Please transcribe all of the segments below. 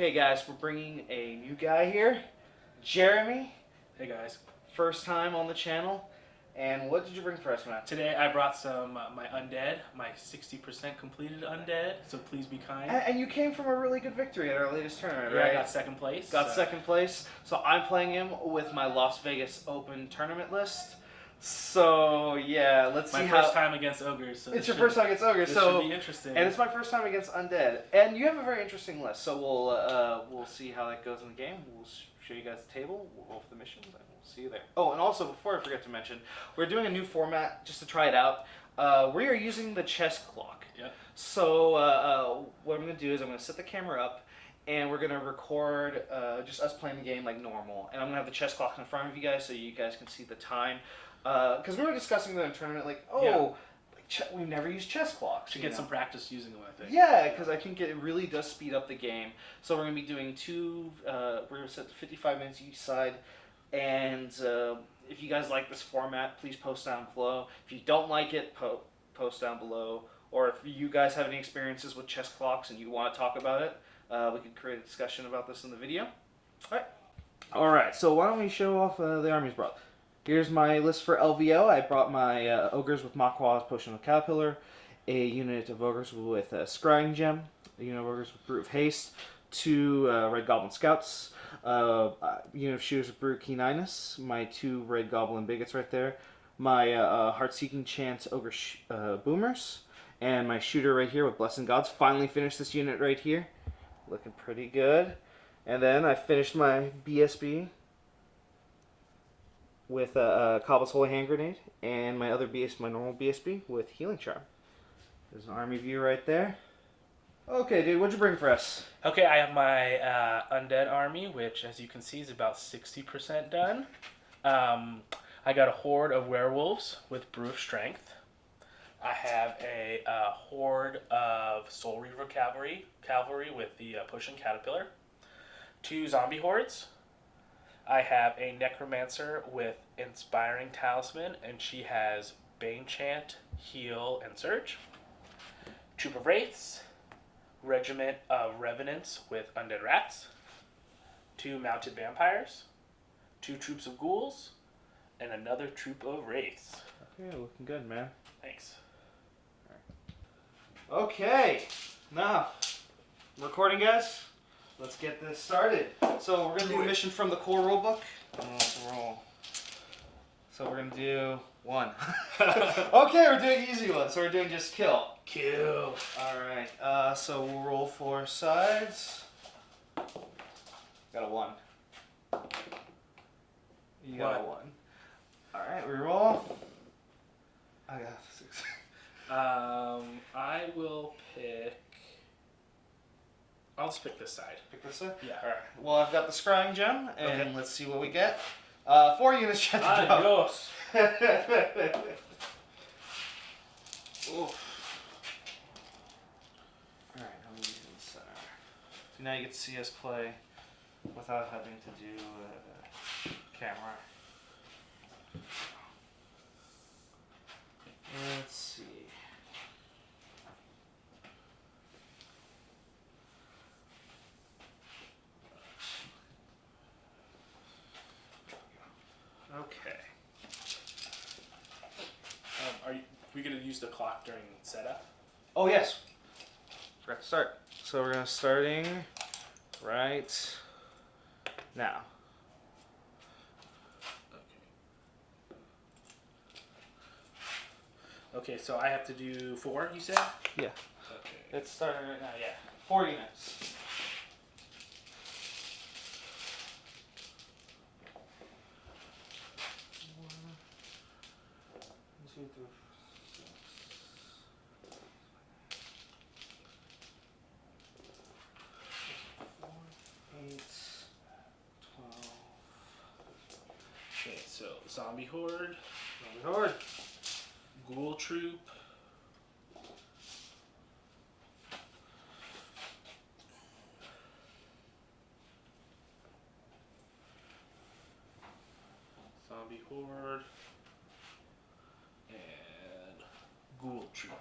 Okay, guys, we're bringing a new guy here, Jeremy. Hey guys. First time on the channel. And what did you bring for us, man? Today I brought some my Undead, my 60% completed Undead, so please be kind. And you came from a really good victory at our latest tournament, Yeah, right? I got second place. Second place. So I'm playing him with my Las Vegas Open tournament list. So yeah, let's see my how... first time against Ogres. So it's your first time against Ogres, this so should be interesting. And it's my first time against Undead. And you have a very interesting list, so we'll see how that goes in the game. We'll show you guys the table, we'll roll for the missions, and we'll see you there. Oh, and also, before I forget to mention, we're doing a new format just to try it out. We are using the chess clock. Yep. So what I'm going to do is I'm going to set the camera up, and we're going to record just us playing the game like normal. And I'm going to have the chess clock in front of you guys so you guys can see the time. Because we were discussing that in the tournament, like, we've never used chess clocks. Should get some practice using them, I think. Yeah, because I think it really does speed up the game. So we're going to be doing we're going to set to 55 minutes each side. And if you guys like this format, please post down below. If you don't like it, post down below. Or if you guys have any experiences with chess clocks and you want to talk about it, we could create a discussion about this in the video. Alright, so why don't we show off the armies brought. Here's my list for LVO. I brought my Ogres with MacLeod, Potion of Caterpillar, a unit of Ogres with Scrying Gem, a unit of Ogres with Brute of Haste, 2 Red Goblin Scouts, unit of Shooters with Brute Keeninus, my 2 Red Goblin Bigots right there, my Heart-Seeking Chance Ogre Boomers, and my Shooter right here with Blessing Gods. Finally finished this unit right here. Looking pretty good. And then I finished my BSB with Cobble's Holy Hand Grenade, and my other my normal BSB with Healing Charm. There's an army view right there. Okay, dude, what'd you bring for us? Okay, I have my Undead army, which, as you can see, is about 60% done. I got a horde of werewolves with Brew of Strength. I have a horde of Soul Reaver cavalry with the Pushing Caterpillar. 2 zombie hordes. I have a Necromancer with Inspiring Talisman, and she has Bane Chant, Heal, and Surge. Troop of Wraiths, Regiment of Revenants with Undead Rats, 2 Mounted Vampires, 2 Troops of Ghouls, and another Troop of Wraiths. Okay, looking good, man. Thanks. Okay, now, recording, guys. Let's get this started. So we're going to do a mission from the core rulebook. So we're going to do 1. Okay, we're doing easy one. So we're doing just kill. Kill. Alright, so we'll roll 4 sides. Got a 1. You got a 1. Alright, we roll. I got 6. I will pick... I'll just pick this side. Pick this side? Yeah. Alright. Well, I've got the Scrying Gem, and let's see what we get. 4 units shut down. Adios. Oof. Alright, I'm using the center. So now you get to see us play without having to do camera. Let's see. Okay. Are we going to use the clock during setup? Oh, yes. Forgot to start. So we're going to starting right now. Okay, so I have to do 4, you said? Yeah. Okay. It's starting right now, yeah. 4 units. Okay, so Zombie Horde. Zombie Horde. Ghoul Troop. Zombie Horde. And Ghoul Troop.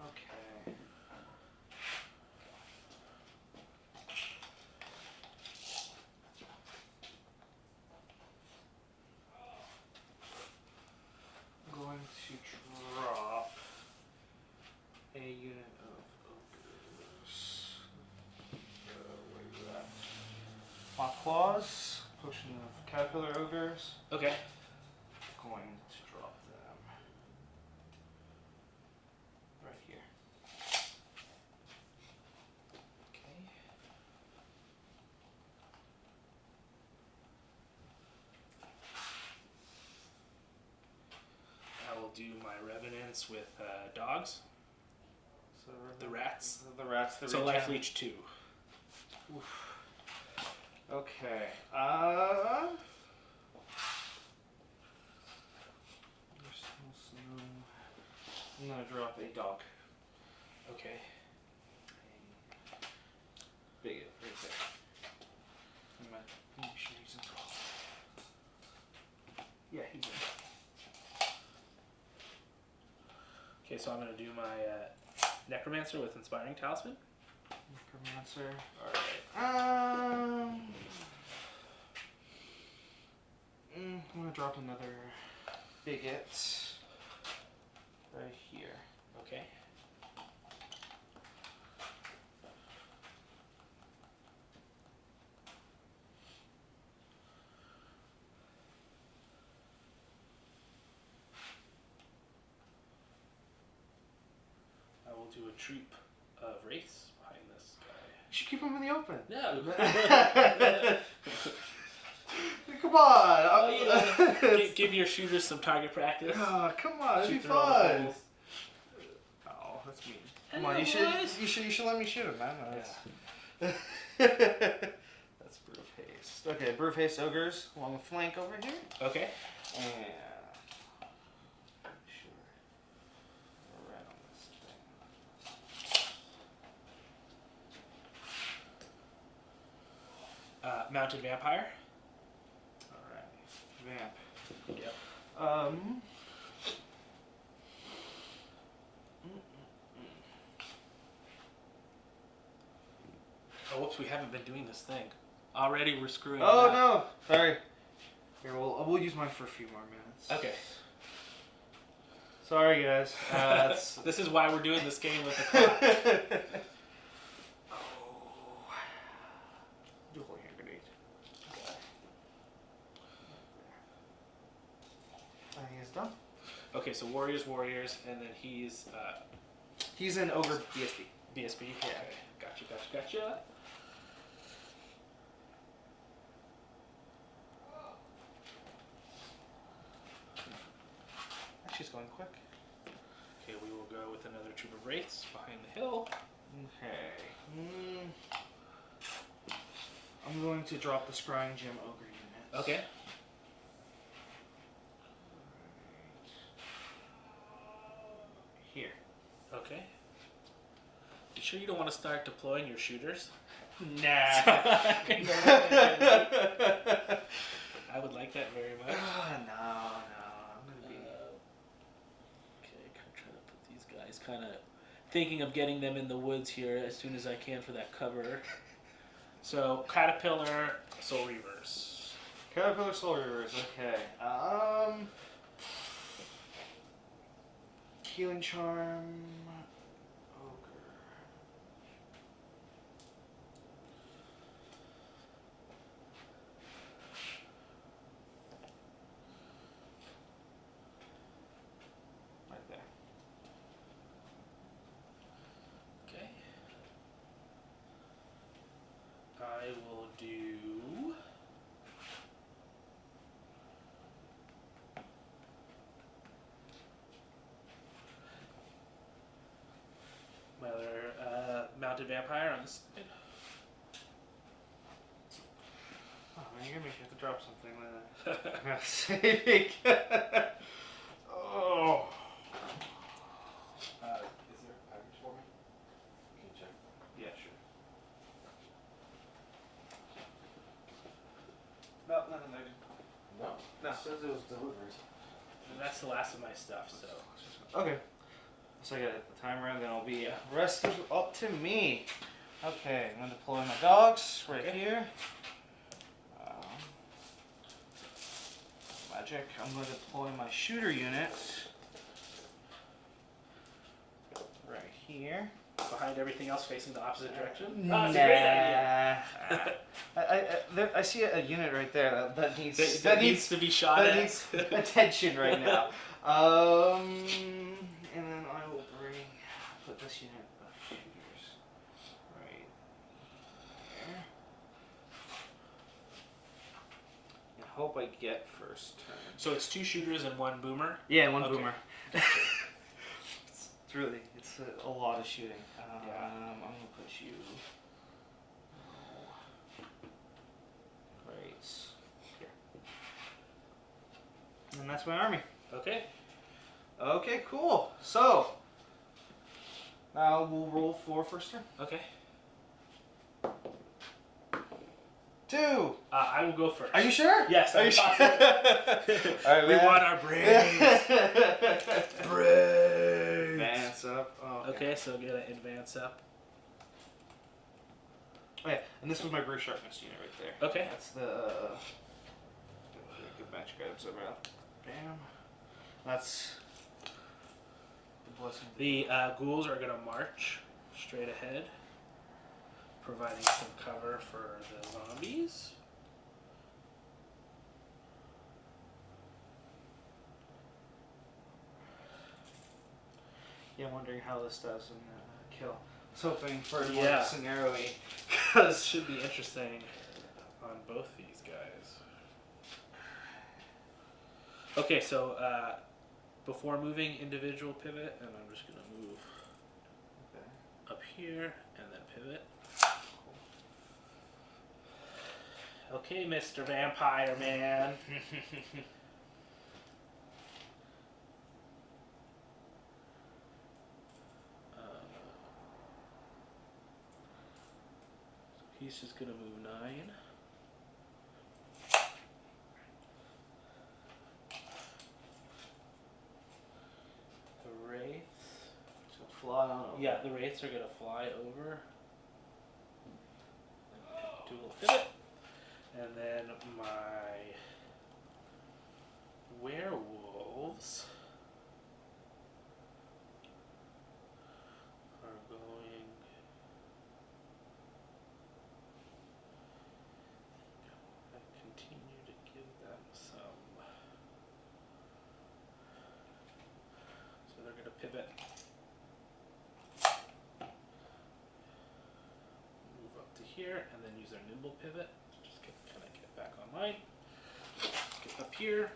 Okay. claws, potion of caterpillar ogres. Okay. Going to drop them right here. Okay. I will do my revenants with dogs. So The rats. The rats. The So life leech 2. Oof. Okay. I'm gonna drop a dog. Okay. Bigot right there. Make sure he's in. Yeah, he's in. Okay, so I'm gonna do my necromancer with inspiring talisman. Necromancer. Alright. I'm gonna drop another bigot right here. Okay. I will do a troop of wraiths behind this guy. You should keep him in the open. No. Come on. Oh, you know, give your shooters some target practice. Oh, come on, it'd be Shoot through all the fun. holes. Oh, that's mean. Hello, Come on, boys. you should let me shoot him, man. Yeah. That's Brew of Haste. Okay, Brew of Haste ogres along the flank over here. Okay. And sure. Right on this thing. Mounted vampire. Alright. Vamp. Yep. Oh, whoops, we haven't been doing this thing. Already we're screwing Oh up. no! Sorry. Here, we'll use mine for a few more minutes. Okay. Sorry, guys. This is why we're doing this game with the clock. Do a whole hand grenade. I think it's done. Okay, so warriors, and then he's He's an ogre BSB. BSB. Yeah. Okay. Gotcha. She's going quick. Okay, we will go with another troop of wraiths behind the hill. Okay. I'm going to drop the Scrying Gem Ogre unit. Okay. Here. Okay. You sure you don't want to start deploying your shooters? Nah. I would like that very much. No. I'm gonna be. Okay, I'm trying to put these guys kind of thinking of getting them in the woods here as soon as I can for that cover. So, Caterpillar, Soul Reavers. Caterpillar Soul Reavers. Okay. Healing Charm. Ogre. Right there. Okay. I will do my other mounted vampire on this side. Oh man, you're gonna make me have to drop something like that. Saving. Oh. Is there a package for me? Can you check? Yeah, sure. No, nothing there. No. No. It says it was delivered. And that's the last of my stuff, so. Okay. So I got the timer, and then I'll be rest of up to me. Okay, I'm gonna deploy my dogs right here. Magic. I'm gonna deploy my shooter unit right here. behind everything else facing the opposite direction? Nah. It's a great idea. I see a unit right there that needs That needs to be shot that at. needs attention right now. And then I will put this unit of shooters right there. And hope I get first turn. So it's 2 shooters and 1 boomer? Yeah, one Okay. boomer. It's a lot of shooting. I'm gonna put you right here, and that's my army. Okay. Okay, cool. So now we'll roll for first turn. Okay. 2. I will go first. Are you sure? Yes, Are I'm you sure? positive. All right, We man. want our brains. Brains. Advance up. Oh, Okay, so get an advance up. Oh, yeah, and this was my Bruce Sharpness unit right there. Okay. That's the good magic items around. Bam. That's the blessing. The ghouls are going to march straight ahead, providing some cover for the zombies. Yeah, I'm wondering how this does in kill. I was hoping for more Yeah. scenario-y, This because should be interesting on both these guys. Okay, so before moving, individual pivot, and I'm just going to move up here and then pivot. Okay, Mr. Vampire Man. He's just going to move 9. The Wraiths. so fly on over. Yeah, the Wraiths are going to fly over. Do a little pivot. And then my werewolves are going. I continue to give them some. So they're going to pivot. Move up to here and then use their nimble pivot. Just kind of get back online. Get up here.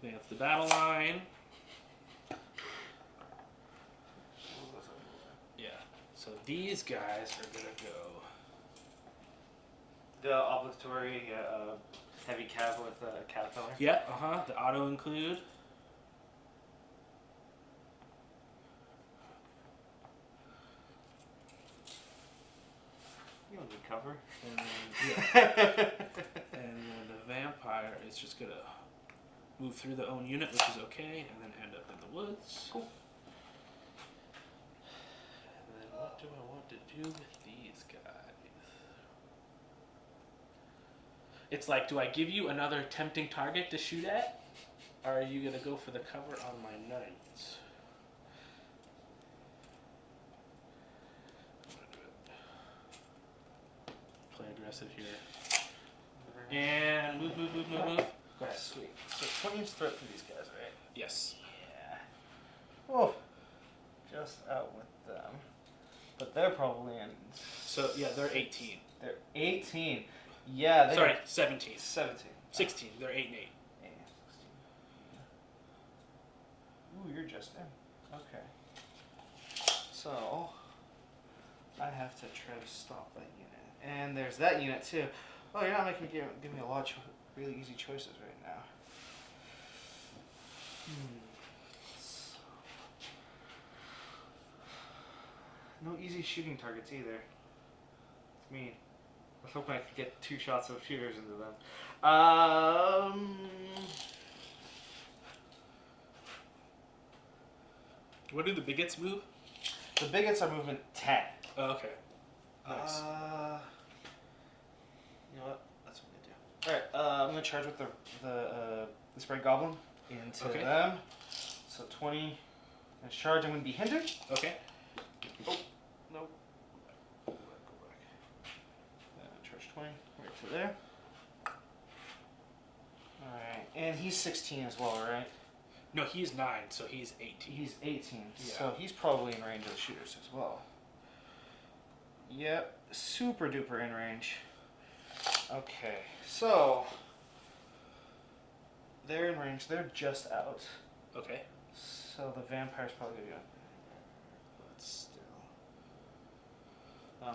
Advance the battle line. Yeah. So these guys are gonna go. The obligatory heavy cav with caterpillar. Yeah. The auto include. You don't need cover. And then, and then the vampire is just gonna move through the own unit, which is okay, and then end up in the woods. Cool. And then what do I want to do with these guys? It's like, do I give you another tempting target to shoot at? Or are you gonna go for the cover on my knights? Play aggressive here. And move. Go ahead. Sweet. So 20-inch threat for these guys, right? Yes. Yeah. Oh, just out with them. But they're probably in. So, yeah, they're 18. They're 18. Yeah. They Sorry, 17. 17. 16. They're 8 and 8. Yeah, 16. Ooh, you're just in. Okay. So I have to try to stop that unit. And there's that unit too. Oh, you're not making me give me a lot of really easy choices right now. No easy shooting targets either. It's mean. I was hoping I could get 2 shots of shooters into them. What do the bigots move? The bigots are movement 10. Oh, okay. Nice. You know what? That's what I'm gonna do. Alright, I'm gonna charge with the spread goblin into Okay. them. So 20 Next charge, I'm going to be hindered. Okay. Oh, nope. Go back. Charge 20, right to there. Alright, and he's 16 as well, right? No, he's 9, so he's 18. He's 18, Yeah. so he's probably in range of the shooters as well. Yep, super duper in range. Okay, so they're in range, they're just out. Okay. So the vampire's probably gonna be up there. But still.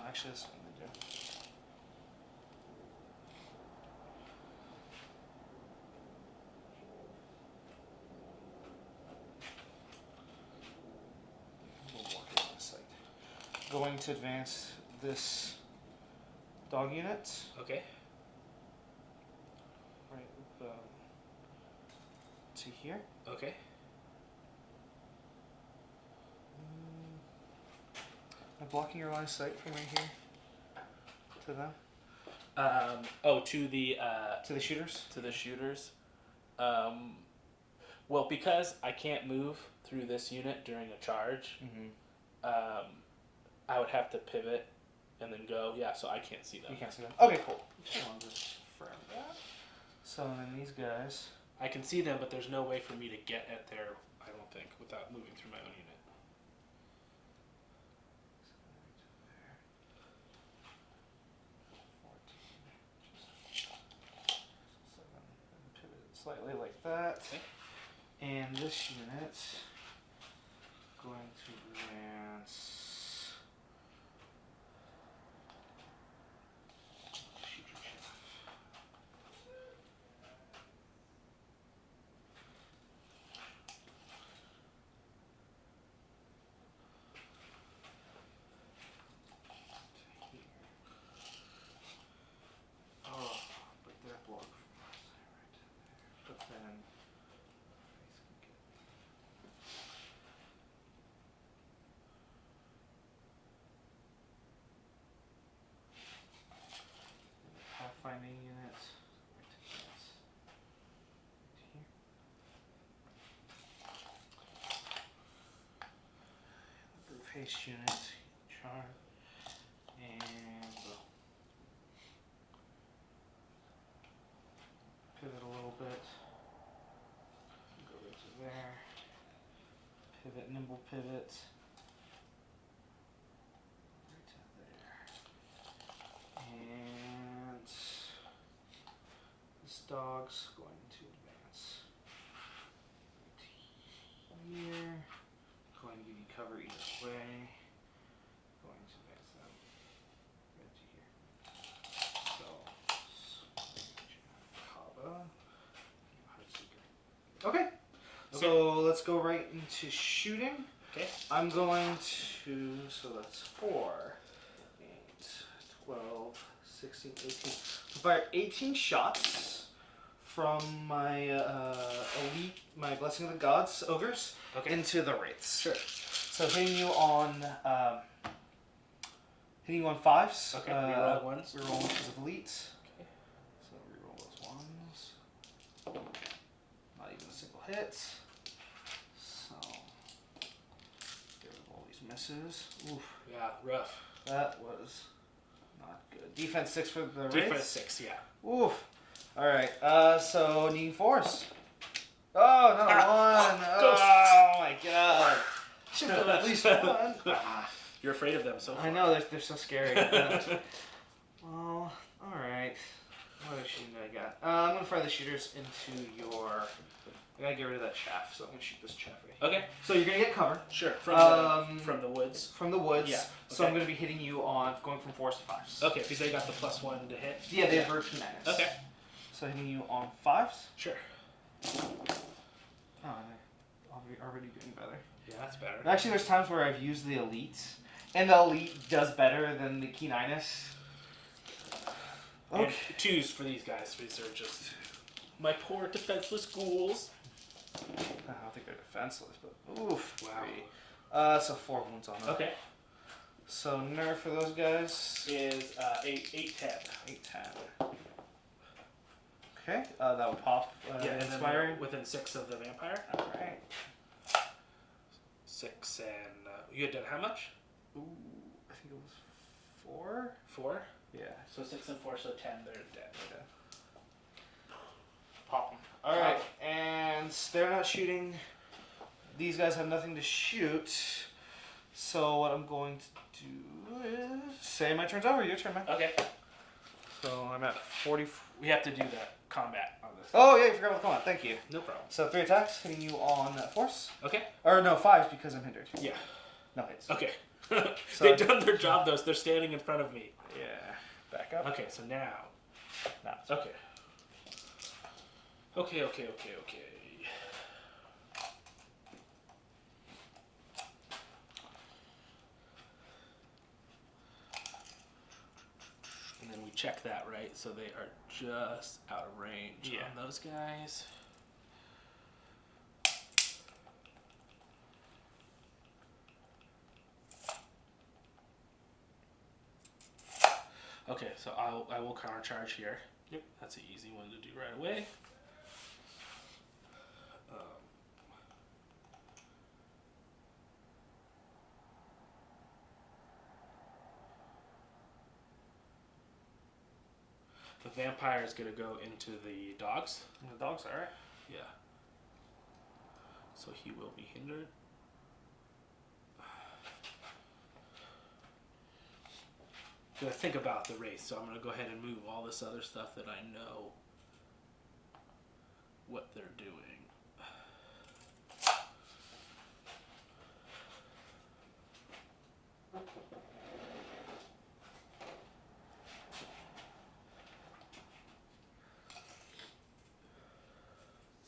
Actually, that's what I'm gonna do. We'll walk it on the site. Going to advance this dog unit. Okay. Right to here. Okay. I'm blocking your line of sight from right here to them. To the shooters. To the shooters. Well, because I can't move through this unit during a charge, I would have to pivot and then go. Yeah, so I can't see them. You can't see them. Okay, cool. Just wanted to confirm that. So then these guys. I can see them, but there's no way for me to get at their. I don't think without moving through my own unit. Pivot slightly like that. Okay. And this unit going to advance. Shoot your chaff. Oh, but they're blocked from us. Right there. But then. Pathfinding unit. Right to this. Right here. Brute haste unit. Charm. And pivot a little bit. Go right to there. Pivot, nimble pivot. Right to there. And this dog's going to advance right here. Going to give you cover either way. Going to advance them right to here. So, Kaba. Okay. So let's go right into shooting. Okay. I'm going to, so that's 4, 8, 12, 16, 18. So fire 18 shots from my elite, my Blessing of the Gods ogres into the wraiths. Sure. So hitting you on 5s. Okay. Reroll ones. Reroll ones because of elite. Okay. So reroll those ones. Not even a single hit. So get rid of all these misses. Oof. Yeah. Rough. That was not good. Defense 6 for the wraiths? Defense 6. Yeah. Oof. Alright, so needing 4s. Oh, another one. Oh my god. Should have done at least one. Ah. You're afraid of them so far. I know, they're so scary. Well, alright. What other shooting do I got? I'm going to fire the shooters into your... I gotta get rid of that chaff, so I'm going to shoot this chaff right here. Okay. So you're going to get cover. Sure. From the woods. From the woods. Yeah. So Okay. I'm going to be hitting you on going from 4s to 5s. Okay, because they got the +1 to hit. Yeah, they have P9s. Okay. So hitting you on 5s. Sure. Oh, they're already doing better. Yeah, that's better. Actually, there's times where I've used the elite, and the elite does better than the P9s. And 2s for these guys. These are just my poor defenseless ghouls. I don't think they're defenseless, but oof. Wow. 3. So 4 wounds on them. Okay. So nerf for those guys Is 8, 10. 8, 10. Okay, that would pop. Yeah, and then inspiring. within 6 of the vampire. All right. 6 and you had done how much? Ooh, I think it was 4. 4. Yeah. So 6 and 4, so 10. They're dead. Okay. Pop them. All right, and they're not shooting. These guys have nothing to shoot. So what I'm going to do is say my turn's over. Your turn, man. Okay. So I'm at 40. We have to do the combat on this. Oh yeah, you forgot about the combat. Thank you. No problem. So 3 attacks hitting you on force. Okay. Or no, 5 because I'm hindered. Yeah. No hits. Okay. So- They've done their job though. So they're standing in front of me. Yeah. Back up. Okay. So now. Now. Okay. Okay. And then we check that, right? So they are just out of range on those guys. Okay, so I will countercharge here. Yep. That's an easy one to do right away. The vampire is going to go into the dogs. The dog's alright. Yeah. So he will be hindered. Gonna think about the race, so I'm gonna go ahead and move all this other stuff that I know what they're doing.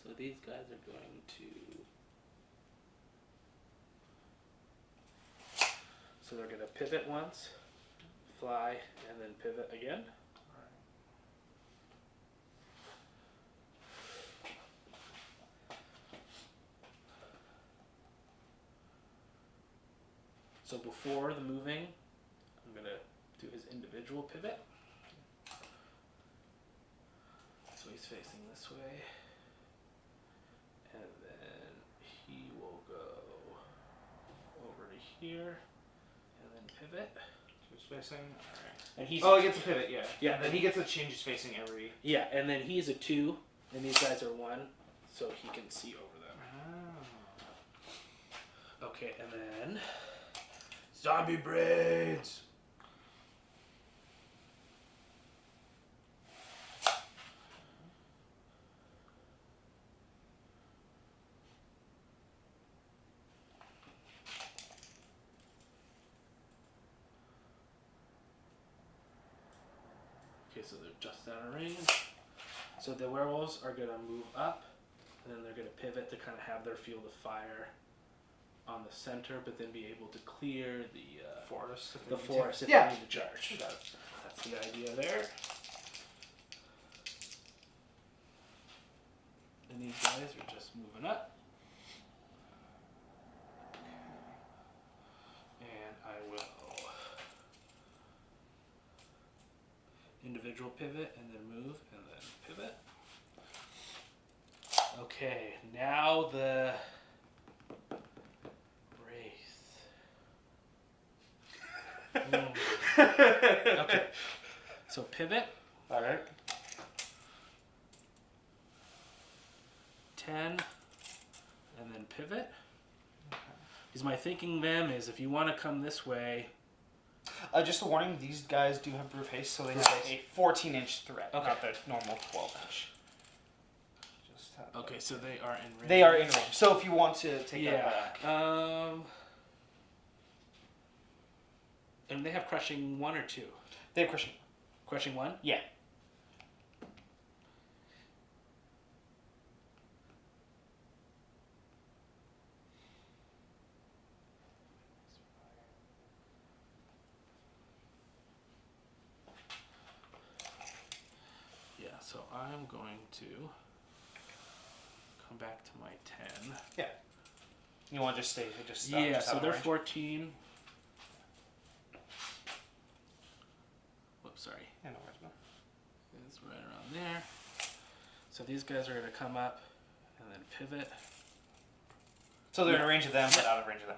So these guys are going to. So they're gonna pivot once. Fly and then pivot again. So before the moving, I'm going to do his individual pivot. So he's facing this way. And then he will go over to here and then pivot. Spacing. Alright. And he's Oh, he gets a pivot, yeah. Yeah. And then he gets to change his facing every. Yeah, and then he's a 2, and these guys are 1, so he can see over them. Oh. Okay, and then zombie brains. Okay, so they're just out of range. So the werewolves are going to move up, and then they're going to pivot to kind of have their field of fire on the center, but then be able to clear the Forest. the forest if Yeah. they need to charge. That's the idea there. And these guys are just moving up. And I will individual pivot and then move and then pivot. Okay, now the okay. So pivot. Alright. 10. And then pivot. Because my thinking them is if you want to come this way. Just a warning, these guys do have brute haste, so they have Brute a 14-inch threat, Okay. not the normal 12-inch. Okay, so they are in range. They are in range. So if you want to take that back. And they have crushing 1 or 2? They have crushing. Crushing 1? Yeah. Yeah, so I'm going to come back to my 10. Yeah. You want to just stay, just stop. Yeah, just so out of they're range? 14. Whoops, sorry. Yeah, no worries, man. It's right around there. So these guys are going to come up and then pivot. So they're in range of them, but out of range of them.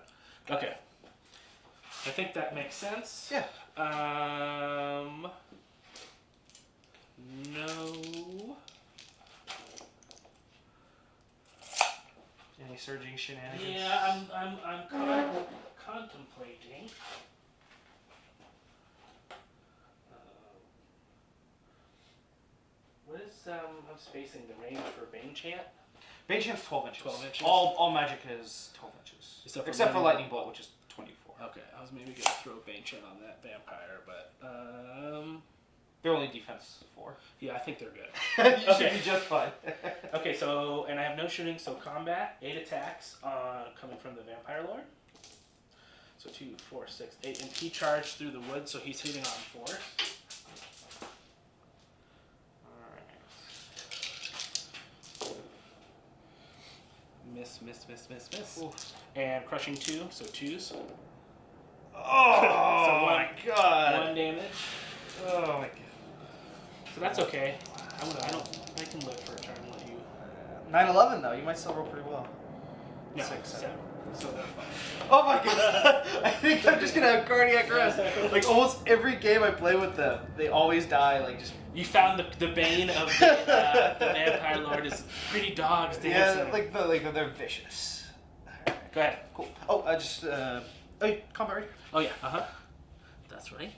Okay. I think that makes sense. Yeah. No. Any surging shenanigans? Yeah, I'm contemplating. What is I'm spacing the range for Bane Chant? Bane Chant's 12 inches. 12 inches? All magic is 12 inches. Except for Lightning Bolt, which is 24. Okay, I was maybe gonna throw Bane Chant on that vampire, but They're only defense 4. yeah, I think they're good. You should be just fine. Okay, so and I have no shooting, so combat 8 attacks coming from the Vampire Lord. So 2, 4, 6, 8, and he charged through the wood, so he's hitting on 4. Miss. Ooh. And crushing 2, so 2s. Oh So my god. 1 damage. Oh my god. So that's okay. I can live for a turn and let you. 9/11 though, you might still roll pretty well. No, 6, 7. So they're fine. Oh my god! I think I'm just gonna have cardiac arrest. Like almost every game I play with them, they always die. Like just. You found the bane of the Vampire Lord is pretty dogs dancing. Yeah, they're vicious. Go ahead. Cool. Oh, I just hey, combat ready? Oh yeah. That's right.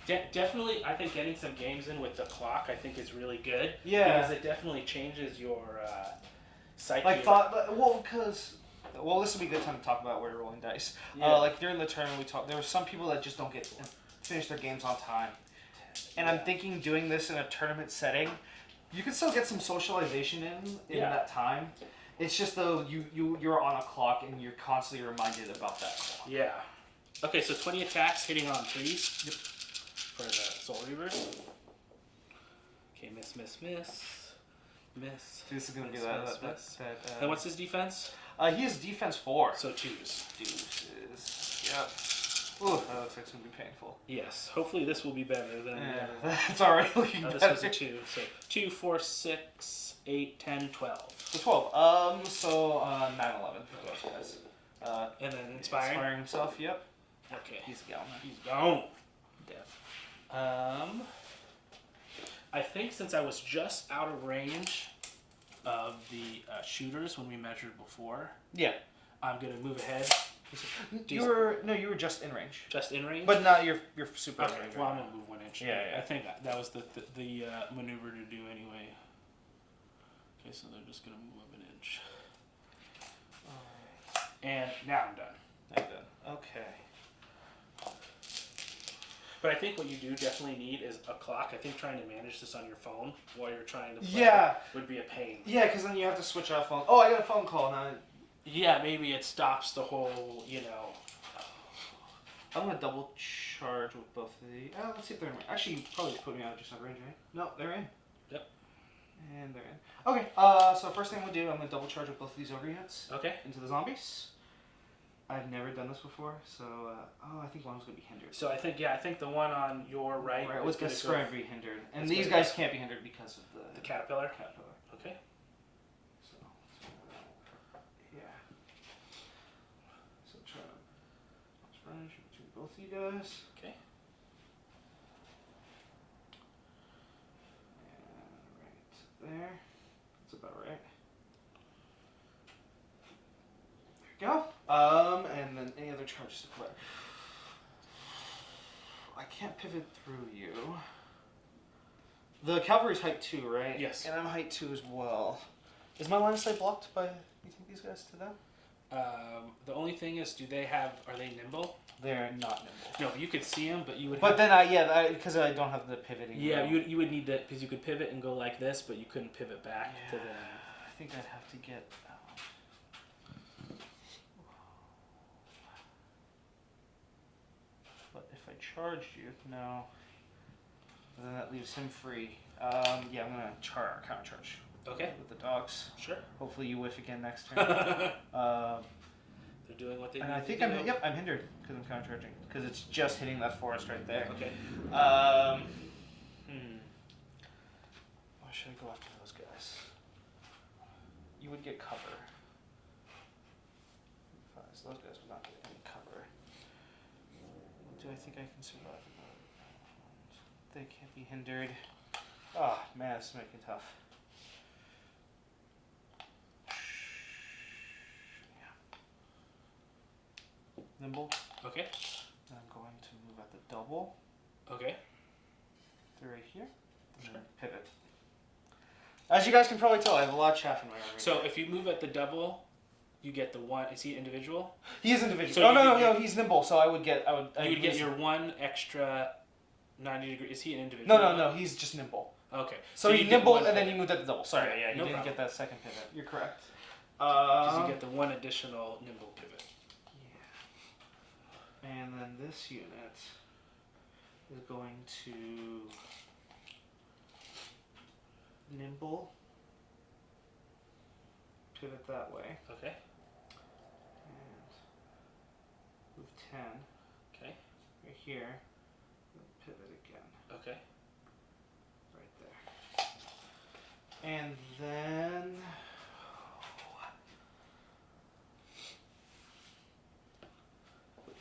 Definitely, I think getting some games in with the clock, I think is really good. Yeah. Because it definitely changes your psyche. Well, this would be a good time to talk about where you're rolling dice. Yeah. Like during the turn, there were some people that just don't get finish their games on time, and I'm thinking doing this in a tournament setting, you can still get some socialization in that time. It's just though you're on a clock and you're constantly reminded about that clock. Yeah. Okay, so 20 attacks hitting on 3s. Yep. For the Soul Reavers. Okay, miss. So this is gonna be miss. And what's his defense? He has defense 4. So 2s. Deuces. Yep. Ooh, that looks like it's gonna be painful. Yes. Hopefully this will be better than that's already looking this better. was a 2. So 2, 4, 6, 8, 10, 12. So 12. So 9/11 for those guys. And then inspiring himself. Yep. Okay. He's gone. He's gone. Death. I think since I was just out of range of the shooters when we measured before, Yeah. I'm gonna move ahead. You were just in range. Just in range, But not you're super in okay. range. Well, I'm right gonna move 1 inch. Yeah. I think that was the maneuver to do anyway. Okay, so they're just gonna move up 1 inch. And now I'm done. now. I'm done. Okay. But I think what you do definitely need is a clock. I think trying to manage this on your phone while you're trying to play would be a pain. Yeah, because then you have to switch off phone. Oh, I got a phone call now. Yeah, maybe it stops the whole, I'm gonna double charge with both of the. Let's see if they're in range. Actually, you probably just put me out just out of range, right? No, they're in. Yep. And they're in. Okay. So first thing we'll do, I'm gonna double charge with both of these ogre hits Okay. into the zombies. I've never done this before, so I think one was gonna be hindered. So I think the one on your right was gonna be hindered, and these guys can't be hindered because of the caterpillar. Okay. So yeah. So try to sponge between both of you guys. Okay. And right there. That's about right. There we go. And then any other charges to play. I can't pivot through you. The cavalry's height 2, right? Yes. And I'm height 2 as well. Is my line of sight blocked by, you think these guys to them? The only thing is, are they nimble? They're not nimble. No, but you could see them, but you would. But then because I don't have the pivoting. Yeah, you would need that because you could pivot and go like this, but you couldn't pivot back to the. I think I'd have to get. But if I charged you, no. Then that leaves him free. I'm gonna counter charge. Okay. With the dogs. Sure. Hopefully you whiff again next turn. They're doing what they. And I think I'm hindered because I'm counter charging because it's just hitting that forest right there. Okay. Why should I go after those guys? You would get cover. so those guys will not get any cover. Do I think I can survive? They can't be hindered. Oh man, this is making it tough. Yeah. Nimble. Okay. And I'm going to move at the double. Okay. They're right here. And then pivot. As you guys can probably tell, I have a lot of chaff in my arm. So if you move at the double, you get the one. Is he individual? He is individual. So no, he's nimble. So I would get. You would get your one extra 90 degree. Is he an individual? No. He's just nimble. Okay. So you he get nimble one and then pivot. you moved at the double. Sorry, Yeah, you no didn't problem. get that second pivot. You're correct. Because you get the one additional nimble pivot. Yeah. And then this unit is going to nimble, pivot that way, Okay. and move 10 Okay. right here, and pivot again, Okay. right there. And then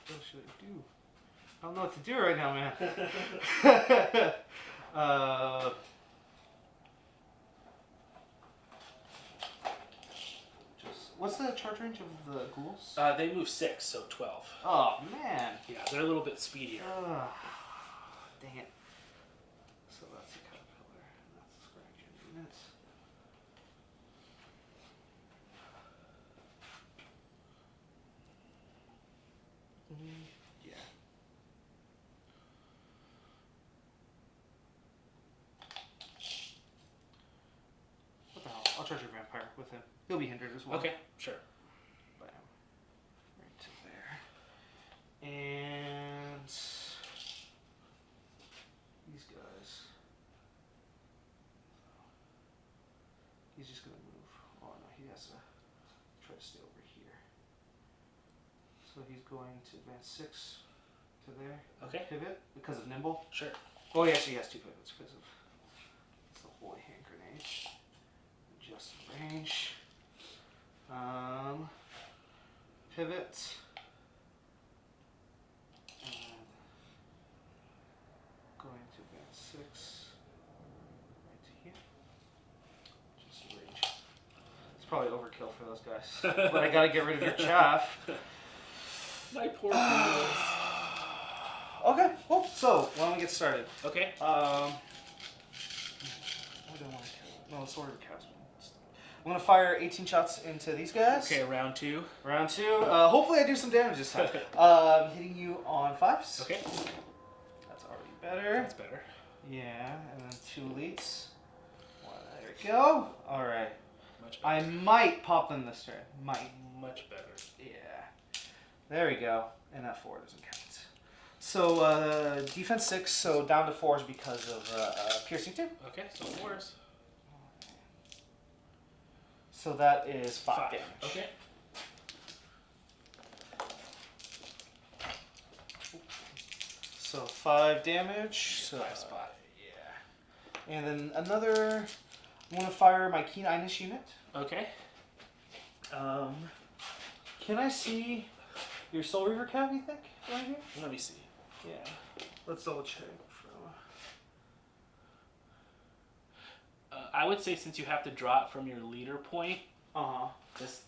what should I do? I don't know what to do right now, man. What's the charge range of the ghouls? They move 6, so 12. Oh man. Yeah, they're a little bit speedier. Dang it. So that's the caterpillar, and that's the scratch unit. Yeah. What the hell? I'll charge your vampire with him. He'll be hindered as well. Okay, sure. Bam. Right to there. And these guys. He's just gonna move. Oh no, he has to try to stay over here. So he's going to advance 6 to there. Okay. Pivot because of nimble. Sure. Oh, he actually has 2 pivots because of it's the holy hand grenade. Just range. Pivot. And going to advance 6 right to here. Just range. It's probably overkill for those guys, but I gotta get rid of your chaff. My poor ghouls. Okay, well, so why don't we get started? Okay. What do I want to kill? No, Sword of Chaos. I'm gonna fire 18 shots into these guys. Okay, round 2. Round 2. Hopefully I do some damage this time. Hitting you on 5s. Okay. That's already better. That's better. Yeah, and then 2 elites. There we go. Alright. Much better. I might pop them this turn. Might. Much better. Yeah. There we go. And that 4 doesn't count. So, defense 6, so down to 4s because of piercing 2. Okay, so 4s. So that is 5 damage. Okay. So 5 damage. So 5 spot. Yeah. And then another. I'm gonna fire my Keen Eyenish unit. Okay. Can I see your Soul Reaver cap? You think right here? Let me see. Yeah. Let's double check. I would say since you have to draw it from your leader point, Uh-huh.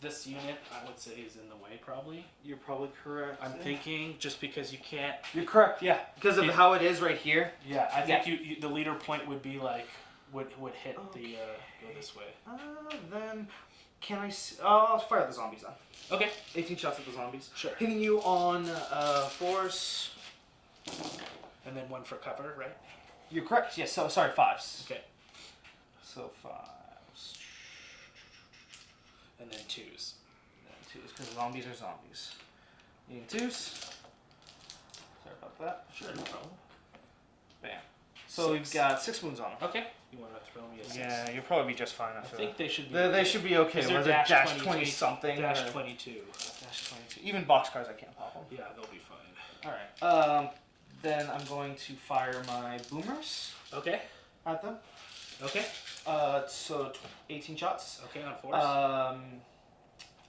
this unit I would say is in the way probably. You're probably correct. I'm thinking just because you can't. You're correct. Yeah. Because of how it is right here. Yeah, I think you the leader point would be like would hit the go this way. Then can I? I'll fire the zombies then. Okay. 18 shots at the zombies. Sure. Hitting you on 4s. And then 1 for cover, right? You're correct. Yes. So sorry, 5s. Okay. So 5s. And then 2s. And 2s because zombies are zombies. Needing 2s. Sorry about that. Sure, no problem. Bam. So we've got 6 wounds on them. Okay. You want to throw me a 6? Yeah, you'll probably be just fine I after think they should be. They should be okay. Is there Whether dash 20 something. Dash or 22. dash 22. Even boxcars, I can't pop them. Yeah, they'll be fine. Alright. Then I'm going to fire my boomers Okay. at them. Okay. So 18 shots. Okay, on 4s.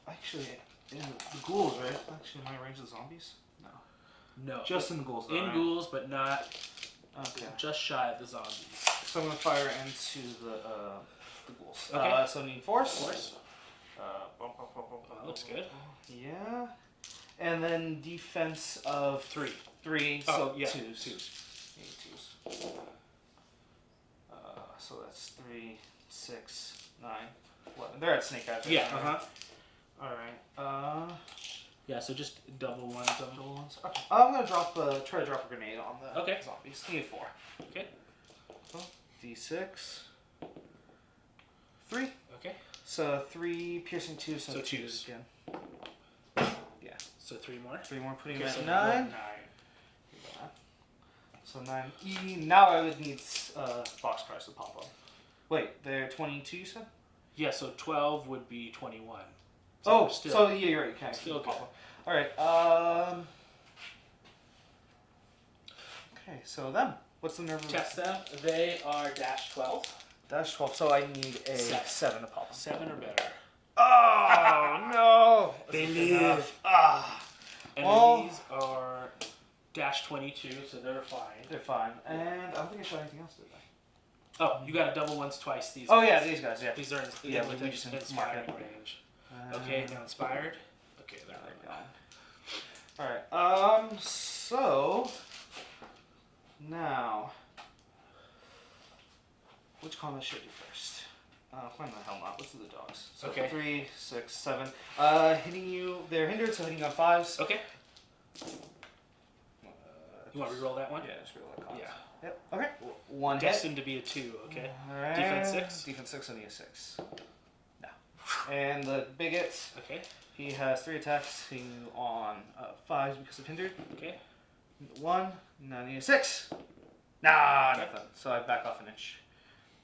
Actually, in the ghouls, right? Actually, am I range the zombies? No. No. Just in the ghouls, though, In right? ghouls, but not Okay. just shy of the zombies. So I'm gonna fire into the ghouls. Okay. So need force. Force. That looks good. Yeah. And then defense of 3. 3. Oh, So yeah. twos. Yeah, twos. So that's 3, 6, 9, 11. They're at snake eyes. Right? Yeah. All right. Yeah. So just double ones. Double ones. Okay. I'm gonna try to drop a grenade on the Okay. zombies. Need 4. Okay. So, D6. 3. Okay. So 3 piercing 2. So twos. again. Yeah. So 3 more. 3 more, putting Okay, that so 9. 9. So 9. Now I would need boxcars to pop up. Wait, they're 22, you said? Yeah. So 12 would be 21. So still. so yeah, you're right. Okay. Still pop good. up. All right. Okay, so them. What's the nerve? Test them. They are -12. Dash 12. So I need a 7. 7 to pop them. 7 or better. Oh no! They That's live. enough. Ah. And Well- these are -22, so they're fine. They're fine. And I don't think I shot anything else, did I? Oh, you got a double ones twice. These. Oh guys. yeah, these guys. Yeah. These are Yeah, within we just mark inspiring it. range. Okay, now inspired. Okay, they're There we right. go. All right. So now, which combat should I do first? Why the hell not? Let's do the dogs. So Okay. 3, 6, 7. Hitting you. They're hindered, so hitting you on 5s. Okay. You want to reroll that one? Yeah, just reroll that con. Yeah. Yep. Okay. 1 hit. Destined to be a 2. Okay. All right. Defense 6? Defense 6, I need a 6. No. And the bigot, Okay. he has 3 attacks, hitting you on 5s because of hindered. Okay. 1, now I need a 6. Nah, Okay. nothing. So I back off an inch.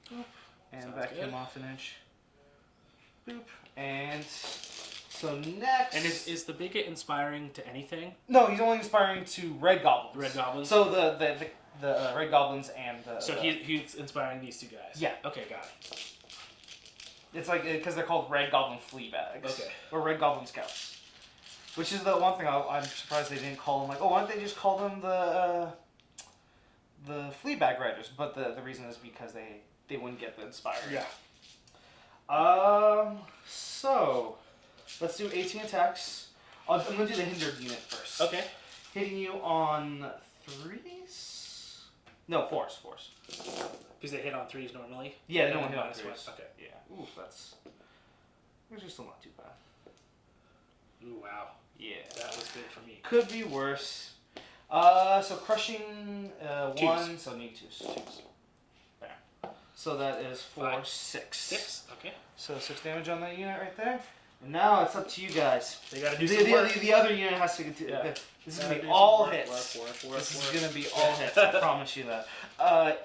Boop. And Sounds back good. him off an inch. Boop. And so next. And is the bigot inspiring to anything? No, he's only inspiring to red goblins. Red goblins. So the red goblins and the. So he's inspiring these 2 guys. Yeah. Okay, got it. It's like because they're called red goblin flea bags. Okay. Or red goblin scouts. Which is the one thing I'm surprised they didn't call them like. Oh, why don't they just call them the flea bag riders? But the reason is because they wouldn't get the inspired. Yeah. So let's do 18 attacks. I'm gonna do the hindered unit first. Okay. Hitting you on 3s? No, 4s. Because they hit on 3s normally. Yeah, they And don't then hit on minus 3s. one. Okay. Yeah. Ooh, that's actually still not too bad. Ooh, wow. Yeah. That was good for me. Could be worse. So crushing 1, so need 2s. There. So that is 4, 5, 6. 6. Okay. So 6 damage on that unit right there. And now it's up to you guys. They gotta do some work. The other unit has to get to. Yeah. This is Gotta gonna do be all some work, hits. work, This work. is gonna be all hits. I promise you that.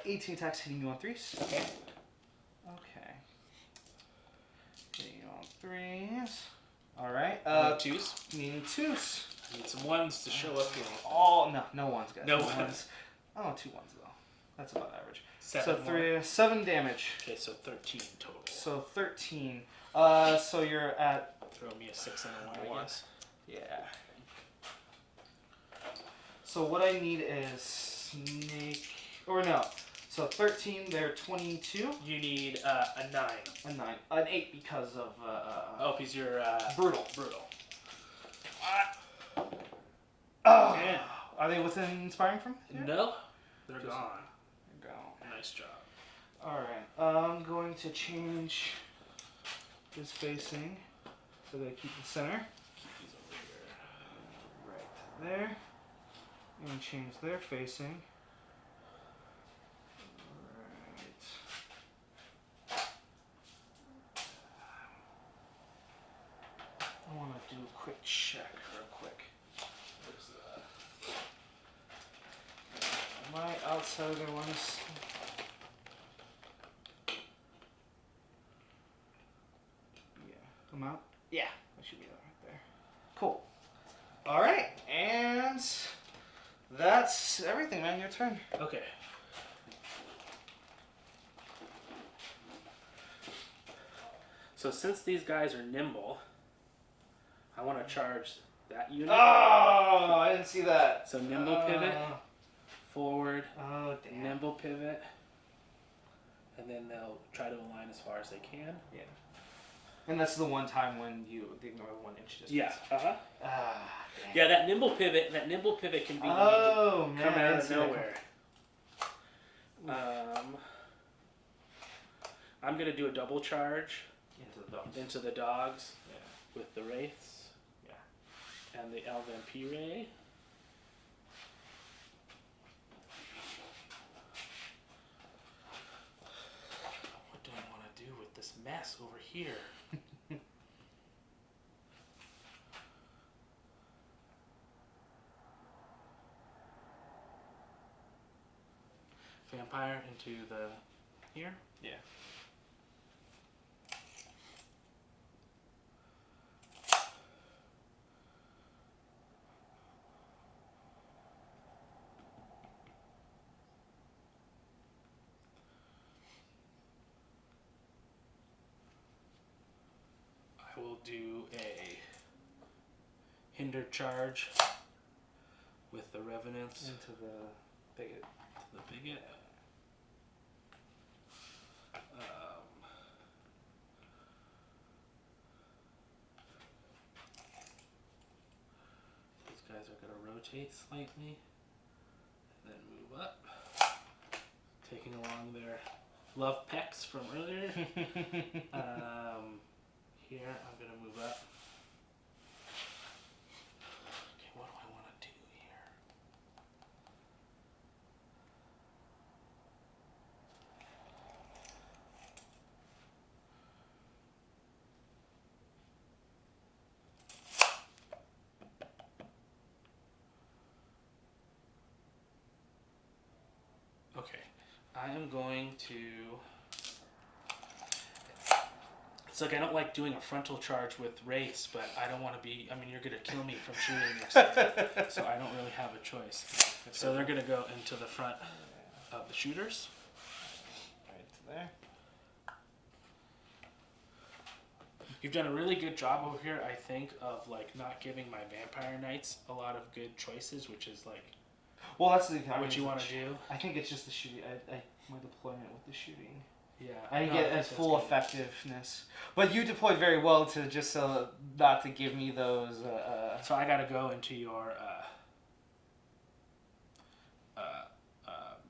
18 attacks hitting you on 3s. Okay. Okay. Hitting you on 3s. All right. I need 2s. Needing 2s. I need some 1s to show up here. All no ones, guys. No ones. Oh, 2 1s though. That's about average. 7 so more. 7 damage. Okay, so 13 total. So 13. So you're at Throw me a 6 and a 1, I 1. guess. Yeah. So what I need is snake or no. So 13. They're 22. You need a 9. A 9. An 8 because of Oh, because you're brutal. brutal. Oh. Man. Are they within inspiring from? here? No, they're Just- gone. There you go. Nice job. Alright, I'm going to change his facing so that I keep the center. Keep these over here. Right there. And change their facing. Right. I want to do a quick check real quick. Am I outside of their ones? Yeah. I'm out? Yeah. I should be right there. Cool. Alright, and that's everything, man. Your turn. Okay. So since these guys are nimble, I want to charge that unit. Oh, I didn't see that. So nimble pivot, forward, Oh, damn. nimble pivot, and then they'll try to align as far as they can. Yeah. And that's the one time when you ignore 1 inch distance. Yeah. Uh-huh. Damn. Yeah, that nimble pivot can be man, coming I out didn't of see that. nowhere. I'm gonna do a double charge Into the dogs. into the dogs Yeah. with the wraiths. Yeah. And the Elvampire. What do I want to do with this mess over here? Vampire into the here. Yeah. I will do a hindered charge with the revenants Into the bigot. to the bigot. These guys are going to rotate slightly and then move up, taking along their love pecs from earlier. Here, I'm going to move up. Okay, what do I want to do here? Okay, I am going to... It's like I don't like doing a frontal charge with wraiths, but I don't want to be... I mean, you're going to kill me from shooting next time, so I don't really have a choice. So they're going to go into the front of the shooters. Right there. You've done a really good job over here, I think, of like not giving my vampire knights a lot of good choices, which is like Well, that's the what you want to do. I think it's just the shooting. My deployment with the shooting. Yeah, I didn't no, get think as that's full good. effectiveness. But you deployed very well to just not to give me those. So I got to go into your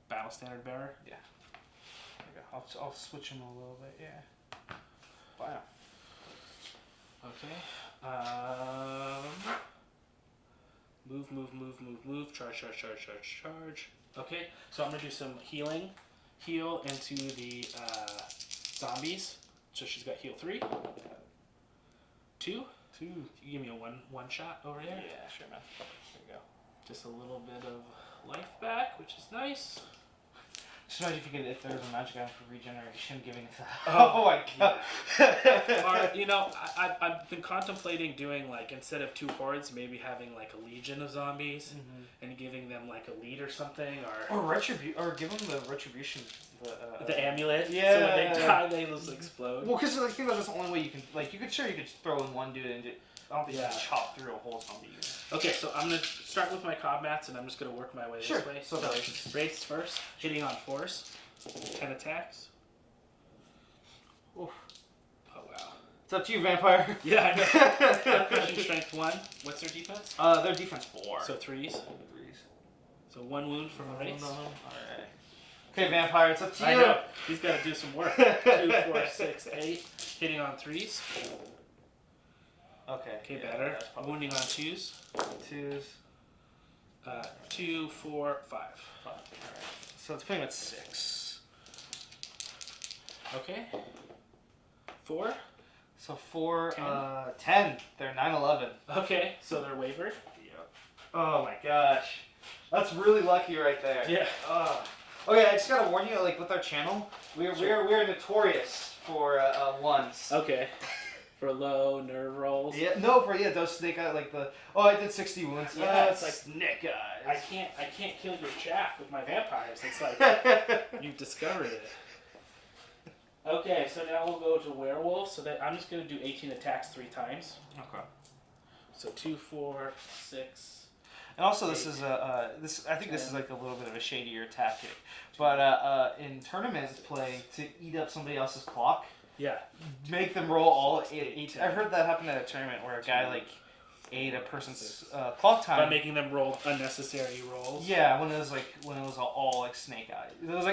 battle standard bearer. Yeah. There you go. I'll switch them a little bit. Yeah. Wow. Okay. Move. Charge. Okay, so I'm gonna do some healing. Heal into the zombies. So she's got heal 3. 2. 2. You give me a one shot over there. Yeah, sure, man. There you go. Just a little bit of life back, which is nice. Just imagine if there was a magic item for regeneration, giving it to. Oh, Oh my god. Or, you know, I've been contemplating doing, like, instead of 2 hordes, maybe having, like, a legion of zombies and giving them, like, a lead or something. Or give them the retribution. The amulet. Yeah. So when they die, they just explode. Well, because I think that's the only way you can. Like, you could just throw in one dude and I don't think you can chop through a whole zombie unit. Okay, so I'm going to start with my combats, and I'm just going to work my way Sure. this way. So wraiths first, hitting on force. 10 attacks. Oof. Oh, wow. It's up to you, vampire. Yeah, I know. Crushing strength 1. What's their defense? Their defense 4. So 3s. So 1 wound from the wraiths. Alright. Okay, vampire, it's up to you. I know. He's got to do some work. 2, 4, 6, 8. Hitting on 3s. Okay. Okay, yeah, better. that's probably Wounding on 2s. 2s. 2, 4, 5. 5. Alright. So it's putting him at 6. Okay. 4. So 4, 10. 10. They're 9/11. Okay, so they're wavered. Yep. Oh my gosh. That's really lucky right there. Yeah. Okay, I just gotta warn you, like with our channel, we're notorious for ones. Okay. For low nerve rolls. Yeah, no, those snake eyes, like I did 60 wounds. Yeah, it's it's like snake eyes. I can't kill your chaff with my vampires. It's like you've discovered it. Okay, so now we'll go to werewolf. So that I'm just gonna do 18 attacks 3 times. Okay. So 2, 4, 6. And also, this is this. I think this is like a little bit of a shadier tactic, but in tournament play to eat up somebody else's clock, Yeah. make them roll all eight. I heard that happen at a tournament where a guy like ate a person's clock time By making them roll unnecessary rolls. Yeah, when it was all like snake eyes. It was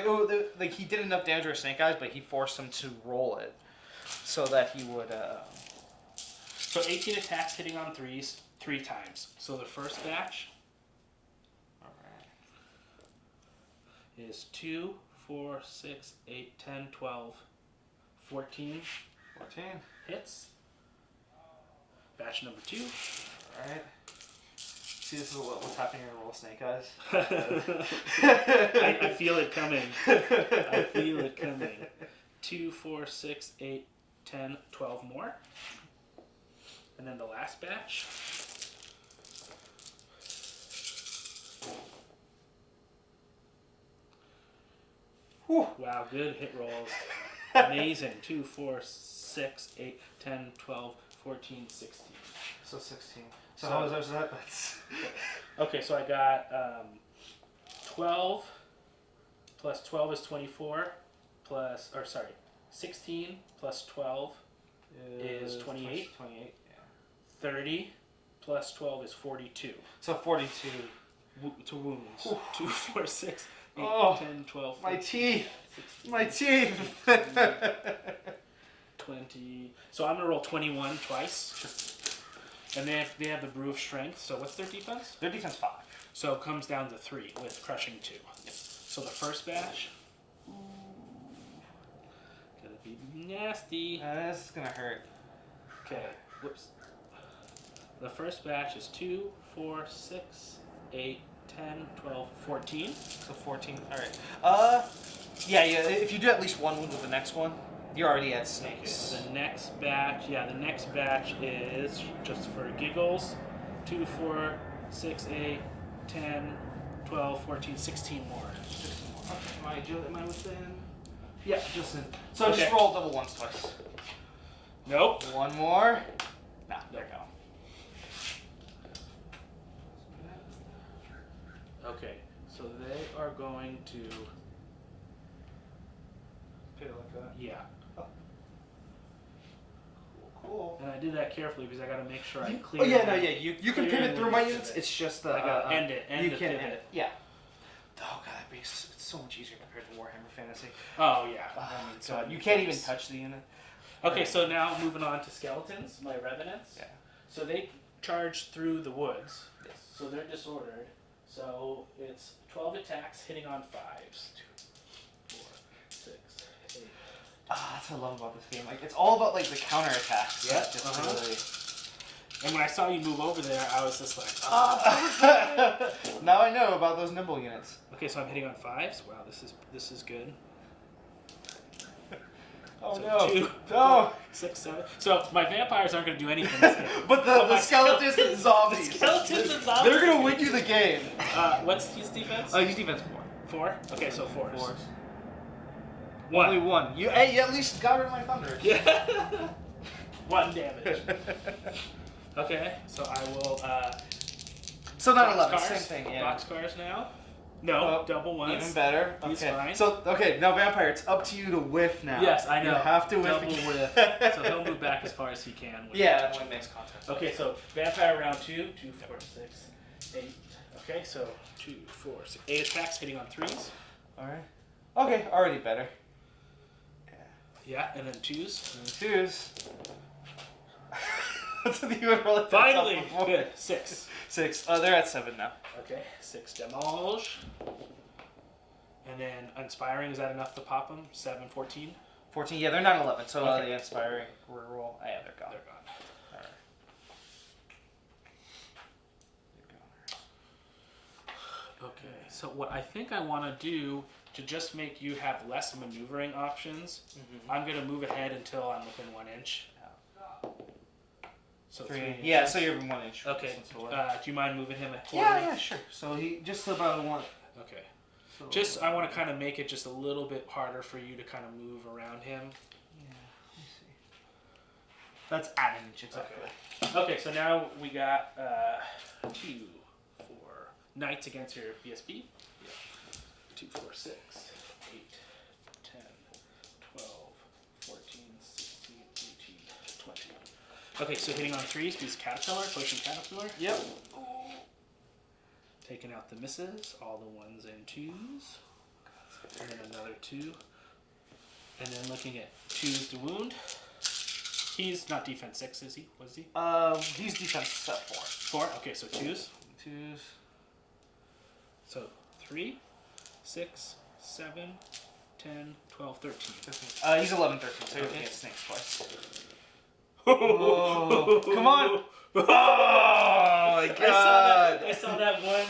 like he did enough damage with snake eyes, but he forced him to roll it so that he would. So 18 attacks hitting on 3s 3 times. So the first batch is 2, 4, 6, 8, 10, 12, 14. 14. Hits. Batch number 2. Alright. See, this is what's happening when I roll snake eyes. I feel it coming. I feel it coming. 2, 4, 6, 8, 10, 12 more. And then the last batch. Whew. Wow, good hit rolls. Amazing. 2, 4, 6, 8, 10, 12, 14, 16. So 16. So how was that? That's... Okay, so I got 12 plus 12 is 24 plus, 16 plus 12 is 28. 28, yeah. 30 plus 12 is 42. So 42. To wounds. Whew. 2, 4, 6, 8, Oh, 10, 12, 14, My teeth! 16, My teeth! 20. So I'm going to roll 21 twice. And they have the brew of strength. So what's their defense? Their defense 5. So it comes down to 3 with crushing 2. So the first batch. Gonna be nasty. This is gonna hurt. Okay. Whoops. The first batch is 2, 4, 6, 8, 10, 12, 14. So 14. Alright. Yeah. If you do at least one wound with the next one, you're already at snakes. The next batch, the next batch is just for giggles. 2, 4, 6, 8, 10, 12, 14, 16 more. 16 more. Okay. Am I within? Yeah, just in. So Okay. just roll double ones twice. Nope. One more. Nah, there you go. Okay, so they are going to, Put it like that. yeah. Cool. And I did that carefully because I got to make sure I clear. Oh yeah, no, yeah. You can clear pivot through my the units. pivot. It's just the I gotta end it. End you the can pivot. end it. Yeah. Oh god, it's so much easier compared to Warhammer Fantasy. Oh yeah. Oh, I mean, God, so you can't even touch the unit. Okay, so now moving on to skeletons, my revenants. Yeah. So they charge through the woods. Yes. So they're disordered. So it's 12 attacks hitting on 5s. 2, 4, 6, 8. That's what I love about this game. Like it's all about like the counterattacks. Yeah, Just really. And when I saw you move over there, I was just like, Now I know about those nimble units. okay, so I'm hitting on 5s. Wow, this is good. Oh So no! 2, No! 4, 6, 7. So my vampires aren't going to do anything this game. But the skeletons and zombies. The skeletons and zombies. They're gonna win you the game. What's his defense? He's defense 4. Okay, so 4s. 4. 1. Only 1. You at least got rid of my thunder. Yeah. 1 damage. Okay, so I will. So not 11. Boxcars. Same thing. Yeah. Boxcars now. No, double ones. Even better. He's Okay. fine. So now vampire, it's up to you to whiff now. Yes, I know. You have to whiff. Double again. whiff. So he'll move back as far as he can. With Yeah, that one makes contact. Okay, so vampire round 2. 2, 4, 6, 8. Okay, so 2, 4, 6, 8 attacks hitting on 3s. All right. Okay, already better. Yeah, and then 2s. And 2s. That's what you would roll it. Finally, good. 6. 6. They're at 7 now. Okay, 6 demolish. And then inspiring, is that enough to pop them? 7, 14? 14. Yeah, they're not 11. So Okay. the inspiring roll. Yeah, they're gone. They're gone. All right. Okay, so what I think I want to do to just make you have less maneuvering options, I'm going to move ahead until I'm within 1 inch. So 3 inches. Yeah, so you're 1 inch. Okay, do you mind moving him forward? Yeah, sure. So he just about 1. Okay. So, Just, I want to kind of make it just a little bit harder for you to kind of move around him. Yeah, let me see. That's at an inch, exactly. Okay, so now we got 2 for knights against your BSB. Yeah. 2, 4, 6, 8, 10, 12, 14, 16, 18, 20. Okay, so hitting on 3s, because Caterpillar, potion Caterpillar. Yep. Taking out the misses, all the 1s and 2s. And then another 2. And then looking at 2s to wound. He's not defense 6, is he? Was he? He's defense 4. 4? Okay, so 2s. 2s. So 3, 6, 7, 10, 12, 13. 15. He's 11, 13, so Okay. he gets snakes twice. Oh, come on! Oh my god! I saw that one.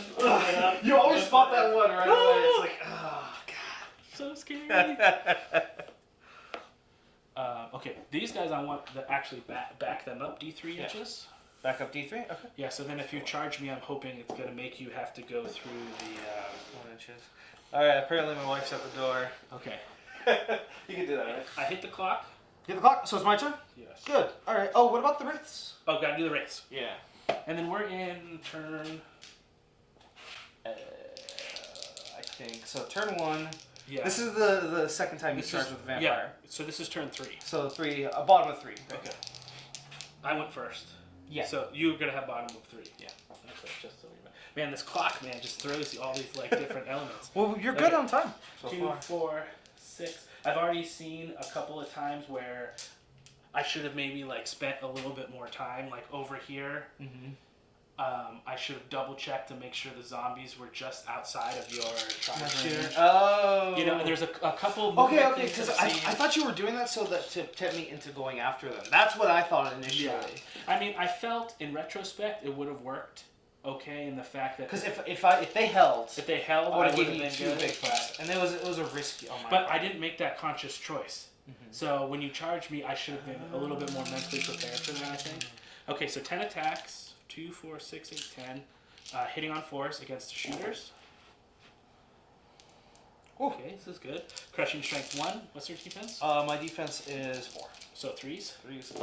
You always spot that one right away. It's like, oh god. So scary. Okay, these guys I want to actually back them up D3 inches. Back up D3? Okay. Yeah, so then if you charge me, I'm hoping it's going to make you have to go through the... 1 inches. Alright, apparently my wife's at the door. Okay. You can do that, right? I hit the clock. Hit the clock, so it's my turn? Yes. Good. Alright. Oh, what about the wraiths? Oh, gotta do the race. Yeah. And then we're in turn... I think. So turn 1. Yeah. This is the second time you charge with the vampire. Yeah, so this is turn 3. So 3, bottom of 3. Okay. I went first. Yeah. So you're gonna have bottom of 3. Yeah. Okay, just so you know. Man, this clock, man, just throws you all these like different elements. Well, you're good on time. So 2, far. 4, 6. I've already seen a couple of times where I should have maybe like spent a little bit more time, like over here. Mm-hmm. I should have double checked to make sure the zombies were just outside of your charge range. Oh. You know, and there's a couple. Okay, movement because things I I've seen. thought you were doing that so that to tempt me into going after them. That's what I thought initially. Yeah. I mean, I felt in retrospect it would have worked okay in the fact that Because if they held, I I would would have given you been 2 good. big flaps, and it was a risky. Oh my. But God. I didn't make that conscious choice. Mm-hmm. So when you charged me, I should have been a little bit more mentally prepared for that, I think. Okay, so 10 attacks, 2, 4, 6, 8, 10. Hitting on 4s against the shooters. Okay, this is good. Crushing strength 1. What's your defense? My defense is 4. So 3s. 3. So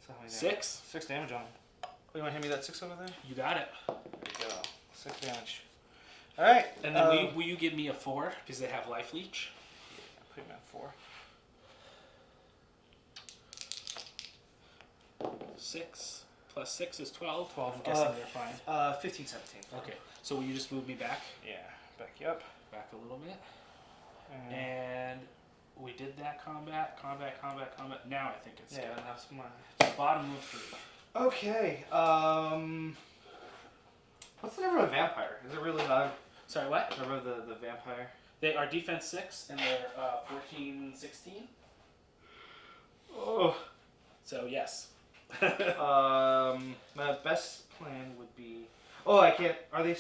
how many 6. 6 damage on him. Oh, you want to hand me that 6 over there? You got it. There you go. 6 damage. All right. And then will you give me a 4 because they have life leech? Put him at 4. 6 plus 6 is 12. 12. I'm guessing they're fine. 15, 17. Okay. So will you just move me back? Yeah. Back you up. Back a little bit. And we did that combat. Now I think it's Yeah, good. that's mine. Bottom of 3. Okay. What's the number of a vampire? Is it really high? Sorry, what? Number of the vampire? They are defense 6 and they're 14, 16. Oh. So yes. My best plan would be. Oh, I can't. Are they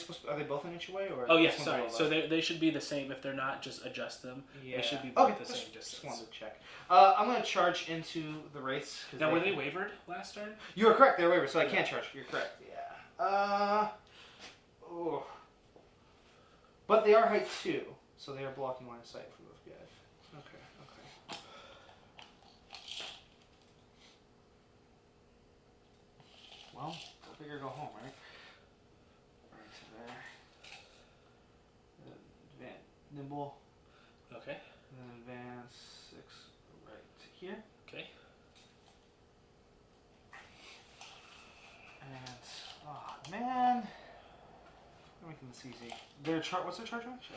both an inch away or? Oh yes, this one's sorry. a little So less? they should be the same. If they're not, just adjust them. Yeah. They should be both okay, the same just distance. wanted to check. I'm gonna charge into the wraiths. Now, were they wavered last turn? You are correct. They're wavered, so I can't charge. You're correct. Yeah. Oh. But they are height 2, so they are blocking line of sight for those guys. Okay. Well, go big or go home, right? Right to there. Nimble. Okay. And then advance 6 right to here. Okay. And, oh man. I'm making this easy. What's their charge range?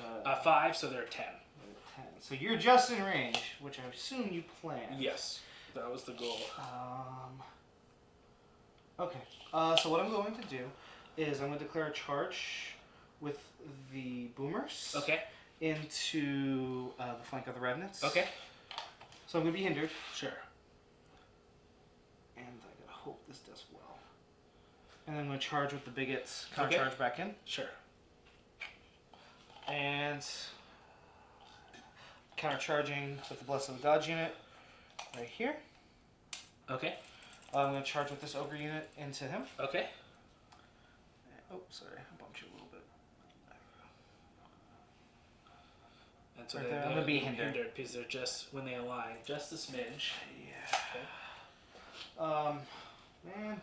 5, so they're 10. 10. So you're just in range, which I assume you planned. Yes, that was the goal. Okay. So what I'm going to do is I'm going to declare a charge with the boomers. Okay. Into the flank of the revenants. Okay. So I'm going to be hindered. Sure. And I gotta hope this does well. And then I'm going to charge with the bigots. Counter Okay. charge back in. Sure. And counter charging with the Bless of the Gods unit right here. Okay. I'm going to charge with this ogre unit into him. Okay. Oh, sorry, I bumped you a little bit. And so Right they're there, I'm gonna be hindered. because they're just when they align, just a smidge. Yeah. Man.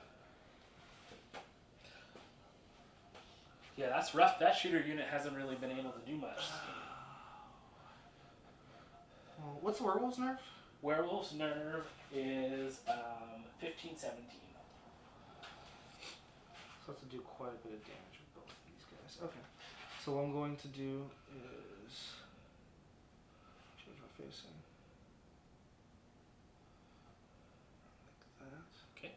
Yeah, that's rough. That shooter unit hasn't really been able to do much. What's the werewolf's nerf? Werewolf's nerve is 15, 17. So I have to do quite a bit of damage with both of these guys. Okay. So what I'm going to do is change my facing. Like that. Okay.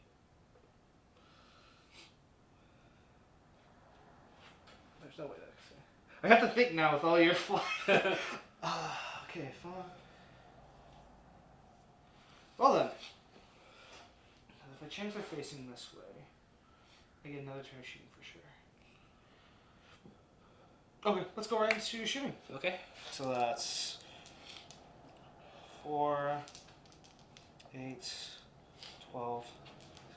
There's no way that I can say. I have to think now with all your fly. Okay, fine. Well then. If I change my facing this way, I get another turn of shooting for sure. Okay, let's go right into shooting. Okay. So that's 4, 8, 12,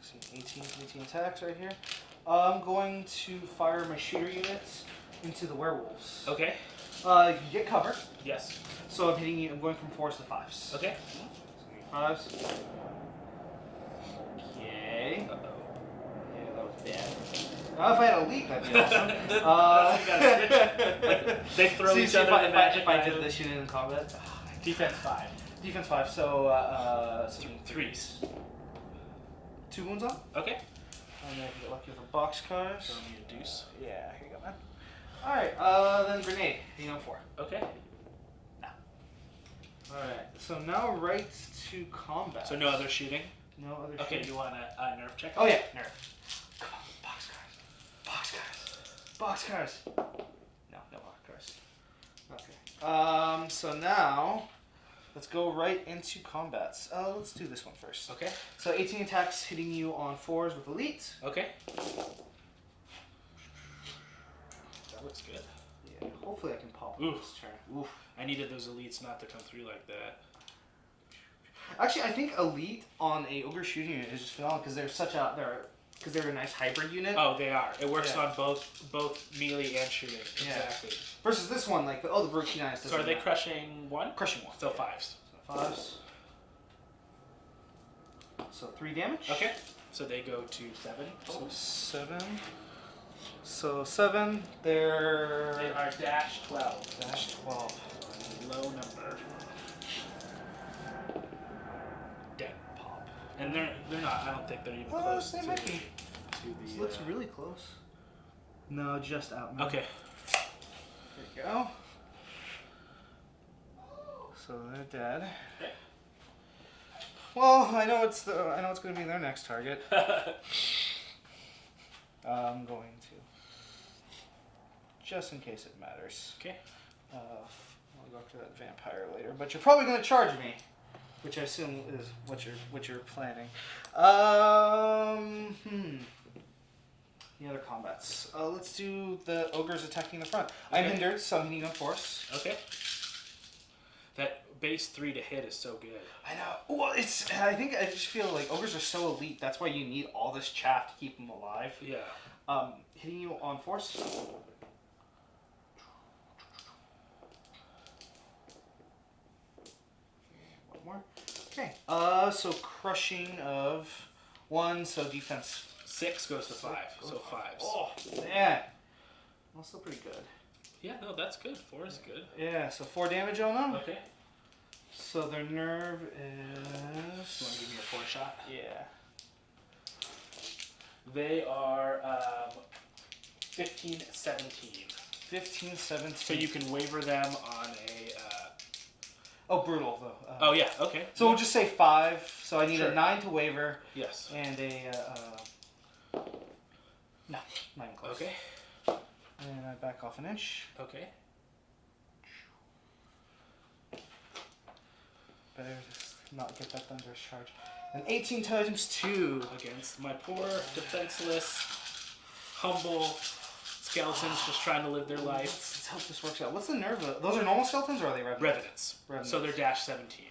16, 18 attacks right here. I'm going to fire my shooter units into the werewolves. Okay. You get cover. Yes. So I'm hitting you. I'm going from 4s to 5s. Okay. So 5s. Okay. Uh-oh. Yeah, that was bad. Now if I had a leap, that'd be awesome. You gotta switch. They throw each other in magic. If I did this unit in combat. Defense 5. Defense 5. So 3s. 2 wounds on. Okay. And then I can get lucky with a boxcars. Throw me a deuce. Yeah, here you go, man. Alright, then grenade. You know 4. Okay. Alright, so now right to combat. So no other shooting? No other Okay, shooting. you want a nerf check? Oh yeah, nerf. Come on, boxcars. No boxcars. Okay. So now, let's go right into combats. Let's do this one first. Okay. So 18 attacks hitting you on 4s with elite. Okay. That looks good. Yeah, hopefully I can pop Oof. this turn. Oof. I needed those elites not to come through like that. Actually, I think elite on a ogre shooting unit is just phenomenal because they're a nice hybrid unit. Oh, they are. It works Yeah. on both melee and shooting. Yeah. Exactly. Versus this one, like the Brookie Knights. So are they crushing 1? Crushing 1. So yeah. 5s. So 5s. So 3 damage. Okay. So they go to 7. So 7. So 7. They're They are dash 12. dash 12. Low number. Dead. Pop. And they're not. I don't think they're even Well, close they to, might be. to the. This looks really close. No, just out. Man. Okay. There you go. So they're dead. Okay. Well, I know it's going to be their next target. I'm going to, just in case it matters. Okay. I'll go after that vampire later, but you're probably going to charge me, which I assume is what you're planning. The other combats. Let's do the ogres attacking the front. I'm Okay. hindered, so I'm hitting on force. Okay. That base 3 to hit is so good. I know. Well, I just feel like ogres are so elite. That's why you need all this chaff to keep them alive. Yeah. Hitting you on force. One more. Okay. So crushing of 1. So defense. 6 goes to 5. So 5s. Oh man. Well, still pretty good. Yeah, no, that's good. 4 is good. Yeah. So 4 damage on them. Okay. So their nerve You want is. to give me a 4 shot? Yeah. They are 15, 17. 15, 17. So you can waiver them on a. Oh, brutal though. Oh yeah. Okay. So we'll just say 5. So I need Sure. a 9 to waiver Yes. and a. No, not even close. Okay. And I back off an inch. Okay. Better just not get that thunderous charge. And 18 times 2. Against my poor, defenseless, humble skeletons just trying to live their life. Let's hope this works out. What's the nerve? Those are normal skeletons or are they revenants? Revenants. So they're dash 17.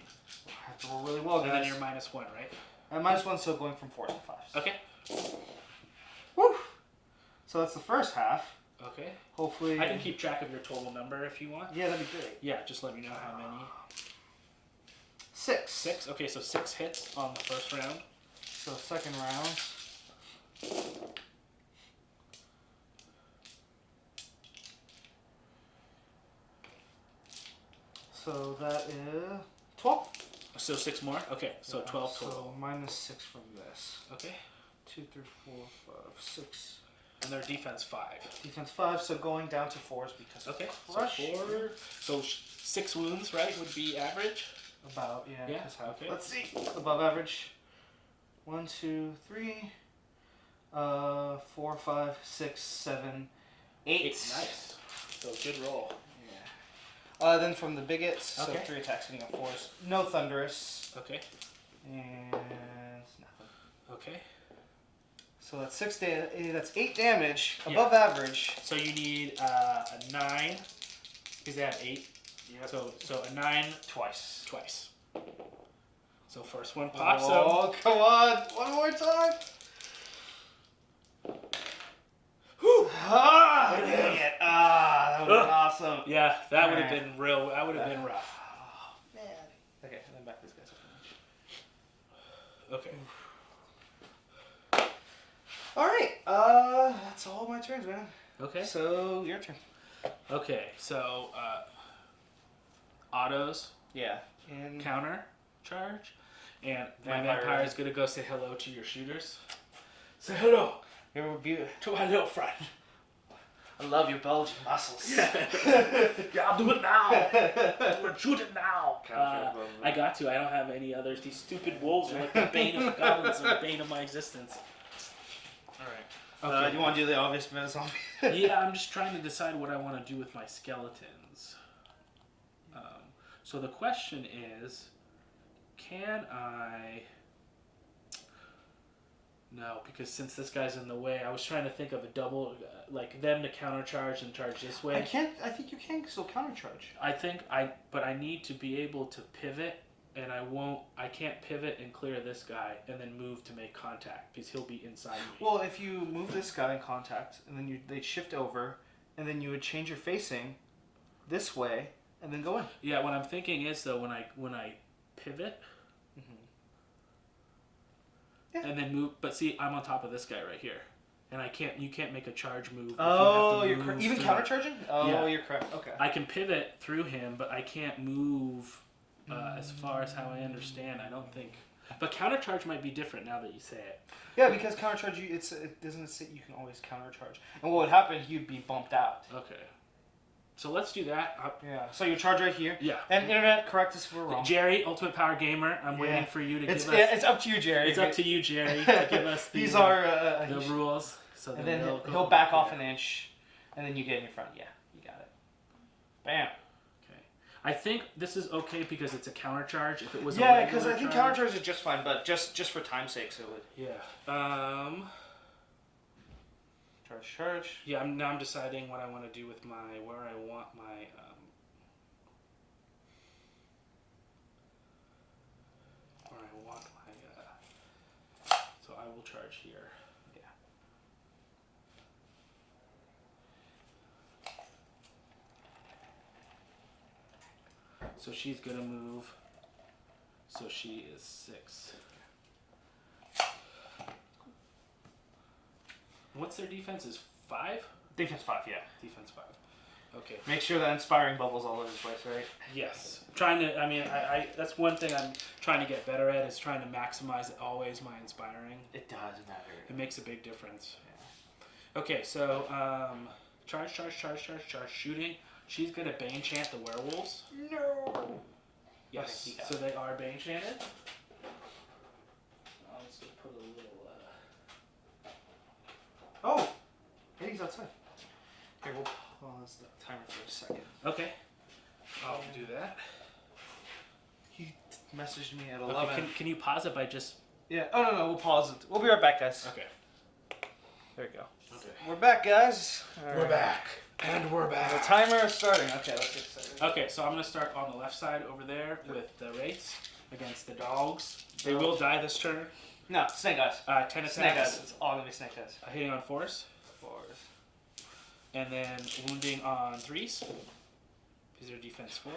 I have to roll really well, guys. And then you're -1, right? -1, so going from 4s to 5s. Okay. Woo! So that's the first half. Okay. Hopefully. I can keep track of your total number if you want. Yeah, that'd be great. Yeah, just let me know how many. 6. 6? Okay, so 6 hits on the first round. So second round. So that is 12. So 6 more? Okay, so 12 total. So minus 6 from this. Okay. 2, 3, 4, 5, 6. And their defense 5. Defense 5, so going down to 4s because Okay, of so crush. 4. So 6 wounds, right, would be average? About, yeah. Yeah, 'cause half. okay. Let's see. Above average. 1, 2, 3, 4, 5, 6, 7, 8. Nice. So good roll. Yeah. Then from the bigots, so Okay. 3 attacks hitting on 4s. No thunderous. Okay. And nothing. Okay. So that's that's 8 damage, Yeah. above average. So you need a 9, because they have 8. Yep. So a 9 Twice. twice. So first one pops up. Oh, come on. One more time. Whew. Ah, dang it. Ah, that would have been awesome. Yeah, that would have Alright. been real. That would have been rough. Oh, man. Okay, and then back this guy's up. Okay. Alright, that's all my turns, man. Okay. So, your turn. Okay. So autos Yeah. And counter charge, and my Vampire. vampire is gonna go say hello to your shooters. Say hello you're beautiful. to my little friend. I love your bulging muscles. Yeah, I'll do it now. Shoot it now. Counter I got to. I don't have any others. These stupid wolves are like the bane of goblins are the bane of my existence. Alright. Okay. Do you want to do the obvious meta zombie? Yeah, I'm just trying to decide what I want to do with my skeletons. So the question is, can I... No, because since this guy's in the way, I was trying to think of a double, like them to countercharge and charge this way. I think you can still countercharge. But I need to be able to pivot, and I can't pivot and clear this guy and then move to make contact because he'll be inside me. Well, if you move this guy in contact, and then they'd shift over, and then you would change your facing this way, and then go in. Yeah, what I'm thinking is though, when I pivot, Yeah. and then move, but see, I'm on top of this guy right here, and you can't make a charge move. if Oh, you you're have to move even through- countercharging? Oh, Yeah. you're correct. Okay. I can pivot through him, but I can't move as far as how I understand. I don't think. But countercharge might be different now that you say it. Yeah, because countercharge, it doesn't say you can always countercharge. And what would happen? You'd be bumped out. Okay. So let's do that. Yeah. So you charge right here. Yeah. And internet, correct us if we're wrong. Jerry, Ultimate Power Gamer, I'm Yeah. waiting for you to It's give us. it's up to you, Jerry. It's up to you, Jerry, to give us These are the rules. So and then they'll he'll go- back off an inch, and then you get in your front. Yeah, you got it. Bam. Okay. I think this is okay because it's a counter charge. If it was Yeah, a because I think charge, countercharge is just fine, but just for time's sake, so it would. Yeah. Charge. Yeah. Now I'm deciding what I want to do with where I want my. Where I want my. So I will charge here. Yeah. So she's gonna move. So she is 6. What's their defense? Is 5? Defense 5, yeah. Defense 5. Okay. Make sure that inspiring bubbles all over the place, right? Yes. Trying to. I mean, I that's one thing I'm trying to get better at is trying to maximize always my inspiring. It does matter. It makes a big difference. Yeah. Okay, so charge, shooting. She's gonna bane chant the werewolves. No. Yes. Okay, So they are bane chanted. Let's just put a little. Oh, he's outside. Okay, we'll pause the timer for a second. Okay. I'll do that. He messaged me at Okay, 11. can you pause it by just? Yeah. Oh no, we'll pause it. We'll be right back, guys. Okay. There we go. Okay. We're back, guys. All We're right. back. And we're The back. timer is starting. Okay, let's get started. Okay, so I'm going to start on the left side over there with the wraiths against the dogs. They will die this turn. No, snake eyes. 10 attacks. Snake eyes. It's all gonna be snake eyes. Hitting on 4s. 4s. And then wounding on 3s. Is their defense 4?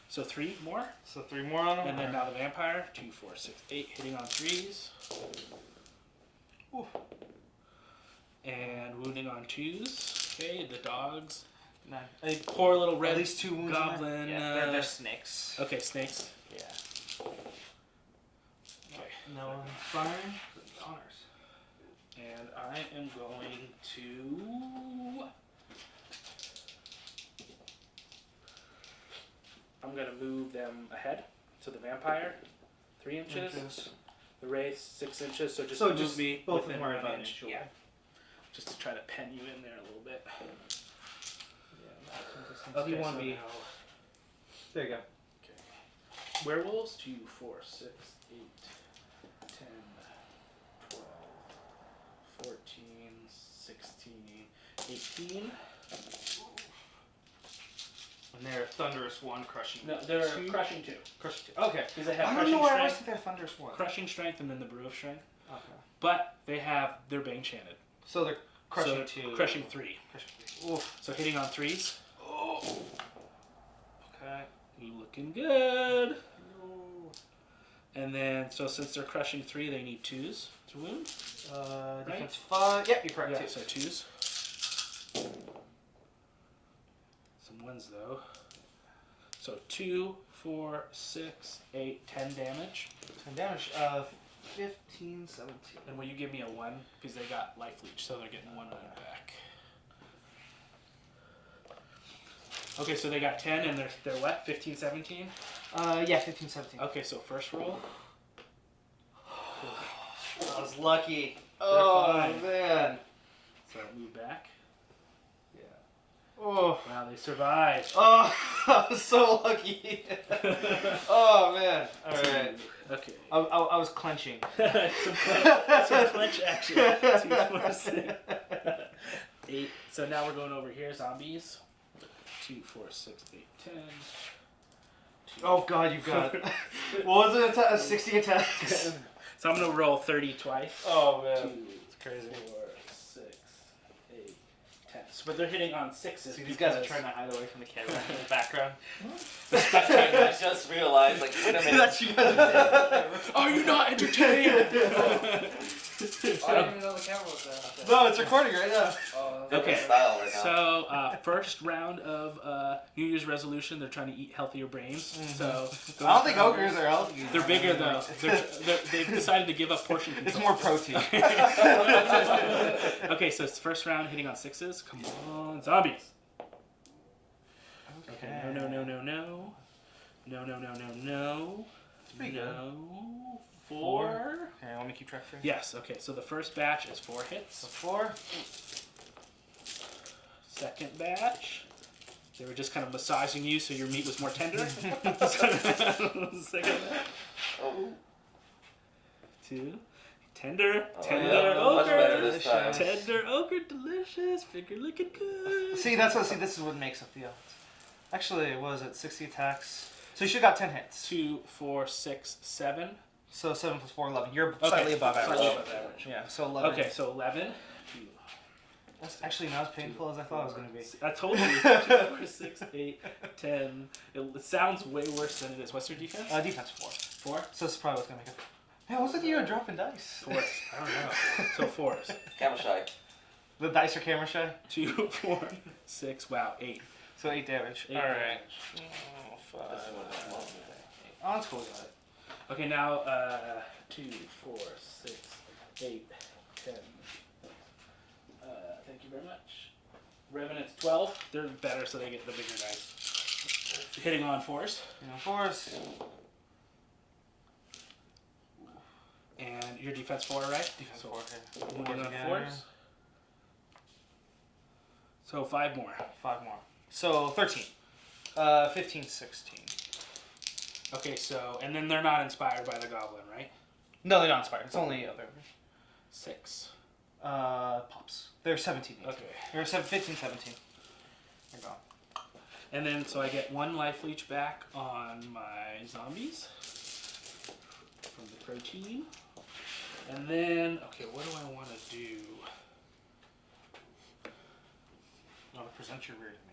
So 3 more. So 3 more on them. And then now the vampire. 2, 4, 6, 8. Hitting on 3s. Ooh. And wounding on 2s. Okay, the dogs. 9. A poor little At red least 2 wounds. goblin. Yeah, they're snakes. Okay, snakes. Yeah. Okay. No one firing. Honors. And I am going to. I'm going to move them ahead. So the vampire, 3 inches. The wraith, 6 inches. So just move me both within of them are 1 about inch. an inch. Yeah. Just to try to pen you in there a little bit. Yeah, you want so to be. now- There you go. Okay. Werewolves, 2, 4, 6, 8, 10, 12, 14, 16, 18. And they're Thunderous 1, Crushing. No, they're 2. crushing 2. Crushing 2. Okay. Because they have I don't crushing know why I always strength, think they're Thunderous 1. crushing strength, and then the brew of strength. Okay. But they're bane chanted. So they're Crushing so 2. Crushing 3. Crushing 3. Oof. So hitting on 3s. Oh. Okay. You looking good. And then, so since they're crushing 3, they need 2s to wound. Defense 5. Yep, you're correct. Yeah, 2. so 2s. Some 1s though. So 2, 4, 6, 8, 10 damage. 10 damage. 15, 17. And will you give me a 1? Because they got life leech, so they're getting 1 wound back. Okay, so they got 10 and they're what? 15, 17? Yeah, 15, 17. Okay, so first roll. I was lucky. Oh, fine. man. So move back. Yeah. Oh. Wow, they survived. Oh, I was so lucky. Oh, man. All right. Okay. I was clenching. some clench action. 2, 4, 6, 8. So now we're going over here. Zombies. 2, 4, 6, 8, 10. 2, Oh, God, you got it. What was it? 60 attacks? So I'm going to roll 30 twice. Oh, 2, man. It's crazy. 4, 6, 8, 10. So, but they're hitting on 6s. See, these guys are trying to hide away from the camera in the background. I just realized, like, wait a minute. That's you guys. Are you not entertained? I didn't even know the camera was there. No, it's recording right now. Oh, Okay. style right now. So, first round of New Year's resolution, they're trying to eat healthier brains. Mhm. So I don't think ogres are healthy. They're bigger though. They've decided to give up portion It's control. more protein. Okay, so it's first round hitting on 6s. Come on, zombies. Okay. No. It's pretty good. No. 4. Okay, let me keep track for you. Yes. Okay. So the first batch is 4 hits. So 4. Second batch, they were just kind of massaging you so your meat was more tender. Second batch. Oh. 2. Tender. Oh, Tender yeah. Much better ogre. this time. Tender ogre, delicious. Figure looking good. See, this is what makes up the odds. Actually, what was it? 60 attacks. So you should have got 10 hits. 2, 4, 6, 7. So 7 plus 4, 11. You're slightly above average. Slightly above average. Yeah, so 11. Okay, so 11. That's actually not as painful as I thought it was going to be. I told you. 2, 4, 6, 8, 10. It sounds way worse than it is. What's your defense? Defense 4. 4? So this is probably what's going to make it. Man, what's with you dropping dice? 4s. I don't know. So 4s. Camera shy. The dice are camera shy? 2, 4, 6. Wow, 8. So 8 damage. 8 Alright. damage. Oh, that's cool, got it. Okay, now 2, 4, 6, 8, 10. Thank you very much. Revenant's 12. They're better, so they get the bigger dice. Hitting on 4s. Force. And your defense 4, right? Defense So 4. Okay. wounding on Again. 4s. So 5 more. 5 more. So 13. 15, 16. Okay, so, and then they're not inspired by the goblin, right? No, they're not inspired. It's only other. 6. Pops. They're 17. 18. Okay. They're 15, 17. They're gone. And then, so I get 1 life leech back on my zombies from the protein. And then, okay, what do I want to do? You want to present your rear to me.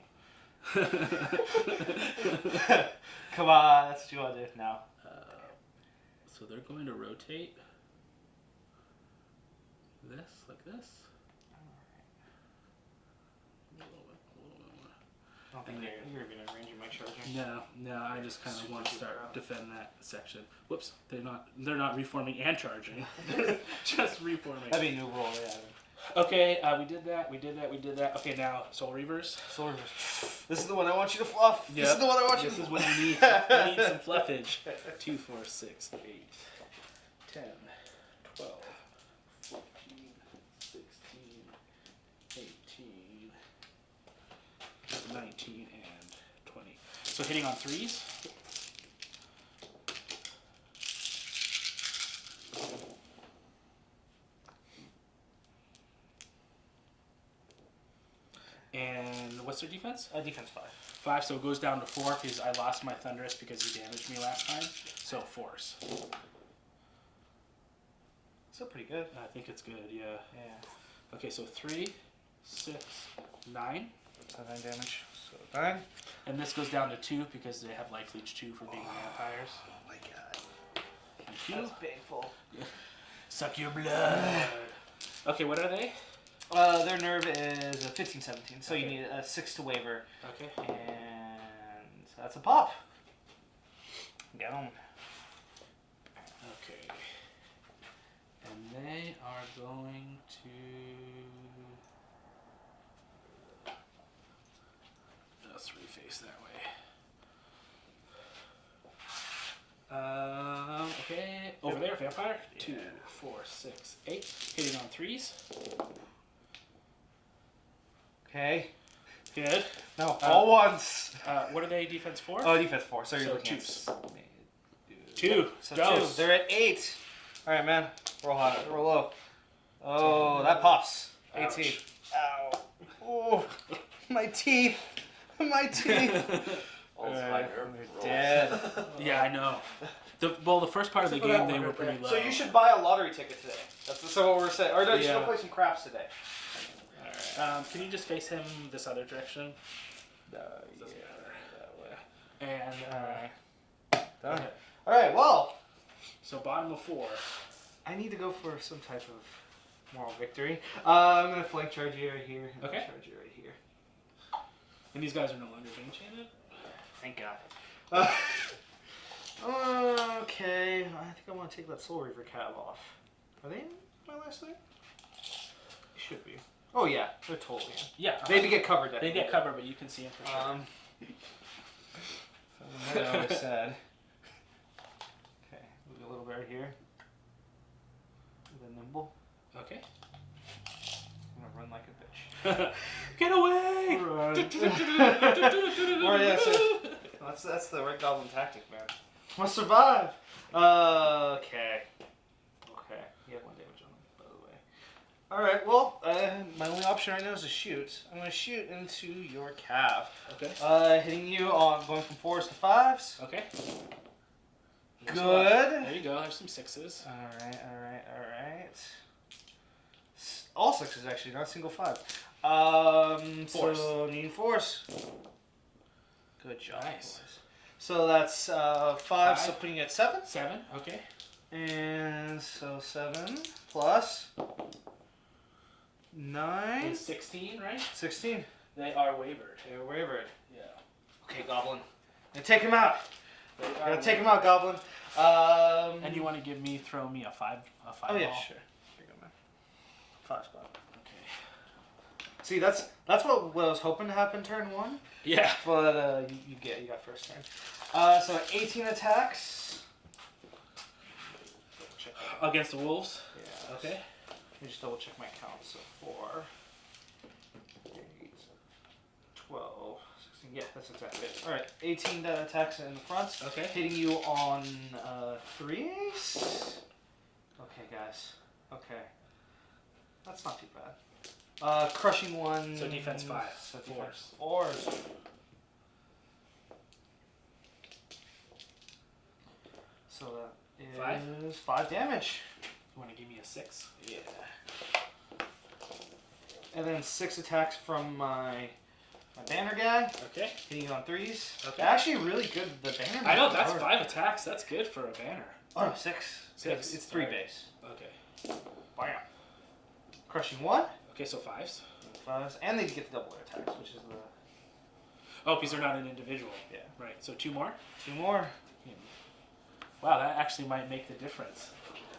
Come on, that's what you want to do now. So they're going to rotate this, like this. A little bit more. I don't think you're even in range of my charger. No, I just kind of want to start defend that section. Whoops, they're not reforming and charging. Just reforming. That'd be a new rule, yeah. Okay, we did that. Okay, now Soul Reavers. Soul Reavers. This is the one I want you to fluff. Yep. This is the one I want you to This fluff. is what you need. You need some fluffage. 2, 4, 6, 8, 10, 12, 14, 16, 18, 19, and 20. So hitting on 3s. And what's their defense? Defense 5. 5, so it goes down to 4 because I lost my Thunderous because he damaged me last time. So 4s. Still pretty good. I think it's good, yeah. Yeah. Okay, so 3, 6, 9. So 9 damage. So 9. And this goes down to 2 because they have Life Leech 2 for being vampires. Oh my god. Thank you. That's painful. Suck your blood. Okay, what are they? Their nerve is a 15-17, so you need a 6 to waver. Okay. And that's a pop. Get them. Okay. And they are going to... Let's reface that way. Okay. Over there, vampire. 2, 4, 6, 8. Hitting on 3s. Okay. Good. No, all ones. What are they defense 4? Oh, defense 4. So you're So looking twos. at 2. So Dose. 2. They're at 8. All right, man. Roll high. Roll low. Oh, that pops. 18. Ouch. Ow. Oh, my teeth. My teeth. Alzheimer. They're dead. Yeah, I know. The first part of the game they were pretty low. So you should buy a lottery ticket today. That's so what we're saying. Or no, you should Yeah. go play some craps today. Can you just face him this other direction? Yeah, that way. And Done. okay. All right. Well, So bottom of 4. I need to go for some type of moral victory. I'm gonna flank charge you right here. I'm gonna Okay. Charge you right here. And these guys are no longer being enchanted. Thank God. Okay. I think I want to take that Soul Reaver Cav off. Are they in my last thing? They should be. Oh yeah, they're totally in. Yeah. They get covered. They get covered, but you can see them for sure. So I always said. Okay, move a little bit right here. With a nimble. Okay. I'm gonna run like a bitch. Get away! Or yeah, so that's the Red Goblin tactic, man. Must survive. Okay. Okay. You have 1 damage on him, by the way. All right. Well, my only option right now is to shoot. I'm gonna shoot into your calf. Okay. Hitting you on going from 4s to 5s. Okay. Good. There you go. There's some 6s. All right. All 6s actually, not a single 5. So needing 4s. Good job. Nice. Boys. So that's 5, so putting you at 7. 7. Okay. And so 7 plus 9. It's 16, right? 16. They are wavered. They're wavered. Yeah. Okay, Goblin. Gonna take him out. They are Gonna take him wavered. out, Goblin. And you want to throw me a 5 Oh yeah, ball? sure. Here you go, man. 5 spot. Okay. See, that's what I was hoping to happen turn 1. Yeah. But you got first turn. So 18 attacks. Check that. Against the wolves. Yeah. Okay. Let me just double check my count. So 4, 8, 12, 16. Yeah, that's exactly it. All right, 18 attacks in the front. Okay. Hitting you on 3s. Okay, guys. Okay. That's not too bad. Crushing 1. So defense 5. So defense 4s. So that is 5 damage. You want to give me a 6? Yeah. And then 6 attacks from my banner guy. Okay. Hitting you on 3s. Okay. Actually, really good. The banner. I know, that's 5 attacks. That's good for a banner. Oh, no, 6. 6. It's 3 Alright. base. Okay. Bam. Crushing 1. Okay, so 5s. 5s, and they get the double their attacks, which is the Oh, because they're not an individual. Yeah. Right. So 2 more. 2 more. Wow, that actually might make the difference.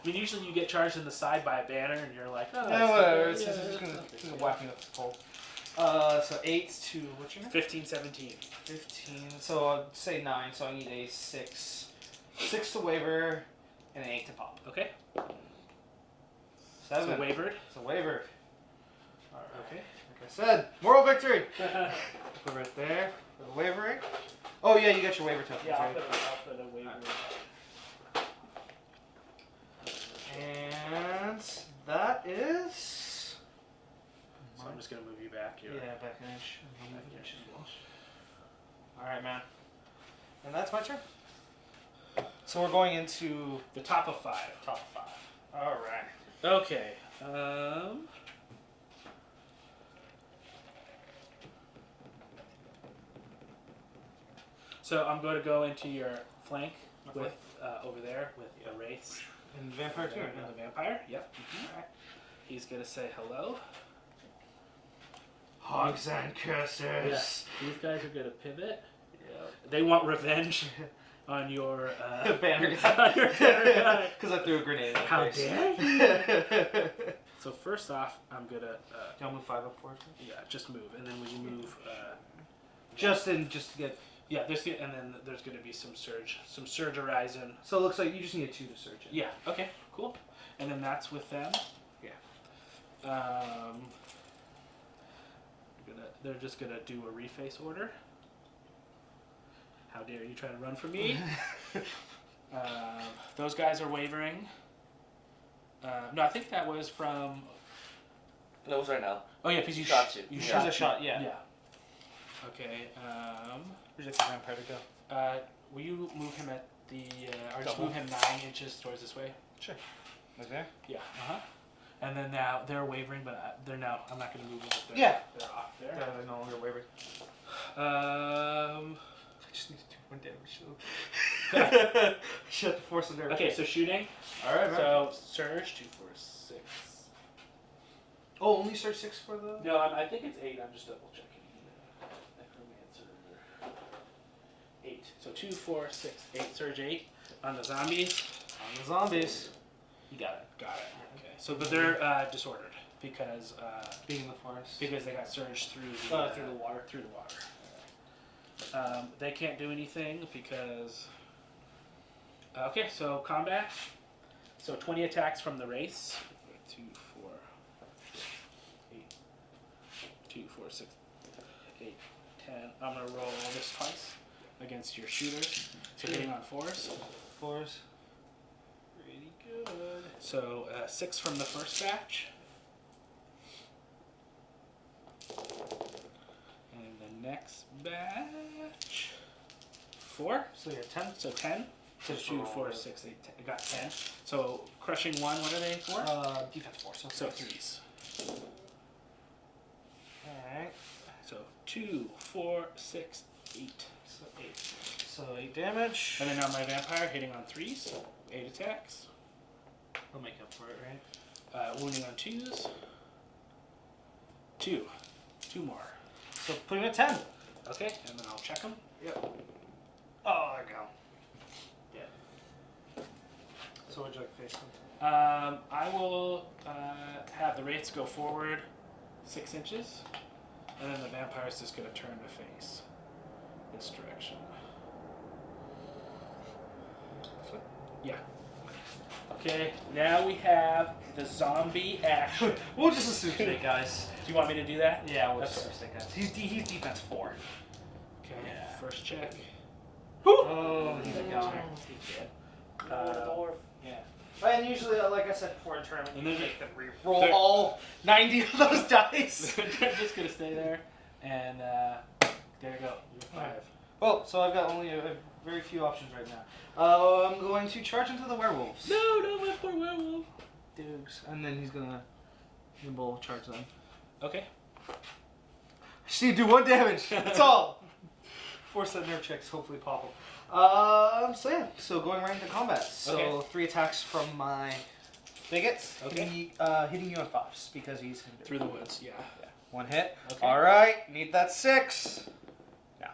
I mean, usually you get charged in the side by a banner, and you're like, oh, Yeah, whatever. It's yeah, just gonna that's okay. whack me up the pole. So 8 to what's your name? 15, 17. 15. So I'll say 9. So I need a 6. 6 to waver, and an 8 to pop. Okay. 7. So wavered. It's a waver. All right. Okay. Like I said, moral victory. Put it right there for the wavering. Oh yeah, you got your waiver tokens, Yeah, I'll right? put a waver. And that is. So I'm just gonna move you back here. Yeah, back an inch. Alright, man. And that's my turn. So we're going into The top of 5. top 5. Alright. Okay. So I'm going to go into your flank with over there with the wraiths. And vampire too. And the vampire. Yep. Alright. He's gonna say hello. Hogs and curses. These guys are gonna pivot. Yeah. They want revenge on your banner on your banner guy. Because I threw a grenade in their How face. dare you? So first off, I'm gonna Do you want to move 5 up forward? yeah, just move, and then when you move, Just to get. yeah, and then there's gonna be some surge horizon. So it looks like you just need a 2 to search it. Yeah. Okay. Cool. And then that's with them. Yeah. They're just gonna do a reface order. How dare you try to run from me? Those guys are wavering. No, I think that was from. No, it's right now. Oh yeah, because you Shot you. You Use shot a shot, yeah. Yeah. Okay. Where's the vampire to go? Will you move him at the? Or just Double. move him 9 inches towards this way? Sure. Like there? Yeah. Uh huh. And then now they're wavering, but they're now. I'm not going to move them. But Yeah. They're off there. Yeah, they're no longer wavering. Um. I just need to do 1 damage. Shut the force of their. Okay, so shooting. Alright, man. So surge 2, 4, 6. Oh, only search 6 for the. No, I think it's 8. I'm just double checking. Necromancer. 8. So 2, 4, 6, 8. Surge 8 on the zombies. On the zombies. You got it. Got it. Okay. So, but they're disordered because Being in the forest. they got surged through Through the water. Through the water. They can't do anything because. Okay, so combat. So 20 attacks from the race. 2, 4, 8. 2, 4, 6, 8, 10. I'm gonna roll this twice against your shooters. So hitting on 4s. 4s. Pretty good. So 6 from the first batch. And the next batch. 4. So yeah, 10. So 10. So Just 2, roll 4, it. 6, 8, 10. I got 10. So crushing 1, what are they for? Defense 4. So 3s. Alright. So 2, 4, 6, 8. So 8. So 8 damage. And then now my vampire hitting on 3s. 8 attacks. I'll make up for it, right? Wounding on 2s. 2. 2 more. So put him at 10. Okay, and then I'll check them. Yep. Oh, there we go. Yeah. So would you like to face him? I will have the wraiths go forward 6 inches, and then the vampire's just going to turn to face this direction. Yeah. Okay, now we have the zombie action. We'll just assume snake guys. Do you want me to do that? Yeah, we'll That's- just assume snake guys. He's defense 4. Okay, Yeah. first check. Oh, he's a goner. He's dead. Yeah. And usually, like I said before in tournament, And you then make them re-roll they're- all 90 of those dice. They're just going to stay there, and there you go. You're 5. Well, so I've got only a very few options right now. I'm going to charge into the werewolves. No, my poor werewolf. Dukes. And then he's gonna nimble charge them. Okay. I just need to do 1 damage. That's all. Force that nerve checks, hopefully pop them. So yeah, so going right into combat. So Okay. 3 attacks from my Bigot. Okay. Hitting you on 5s because he's hindered. Through the woods, yeah. 1 hit. Okay. All right. Need that 6. Now,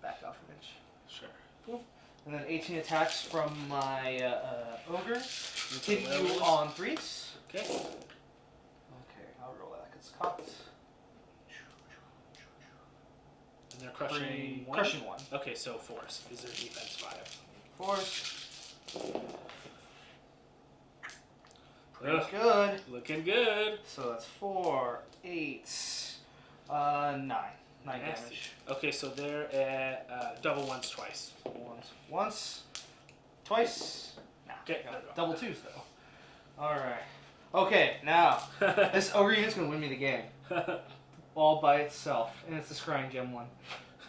back off an inch. Sure. Boom. And then 18 attacks from my ogre. Hitting you werewolves. on 3s. Okay. Okay, I'll roll that. It's cocked. And they're crushing 1? Crushing 1. Okay, so force. Is their defense 5? Force. Ugh. Good. Looking good. So that's 4, 8, 9. 9 Nasty. damage. Okay, so they're at double 1s twice. Once. Twice. Nah. Okay. Double 2s though. Alright. Okay, now. This ogre unit's gonna win me the game. All by itself. And it's the scrying gem one.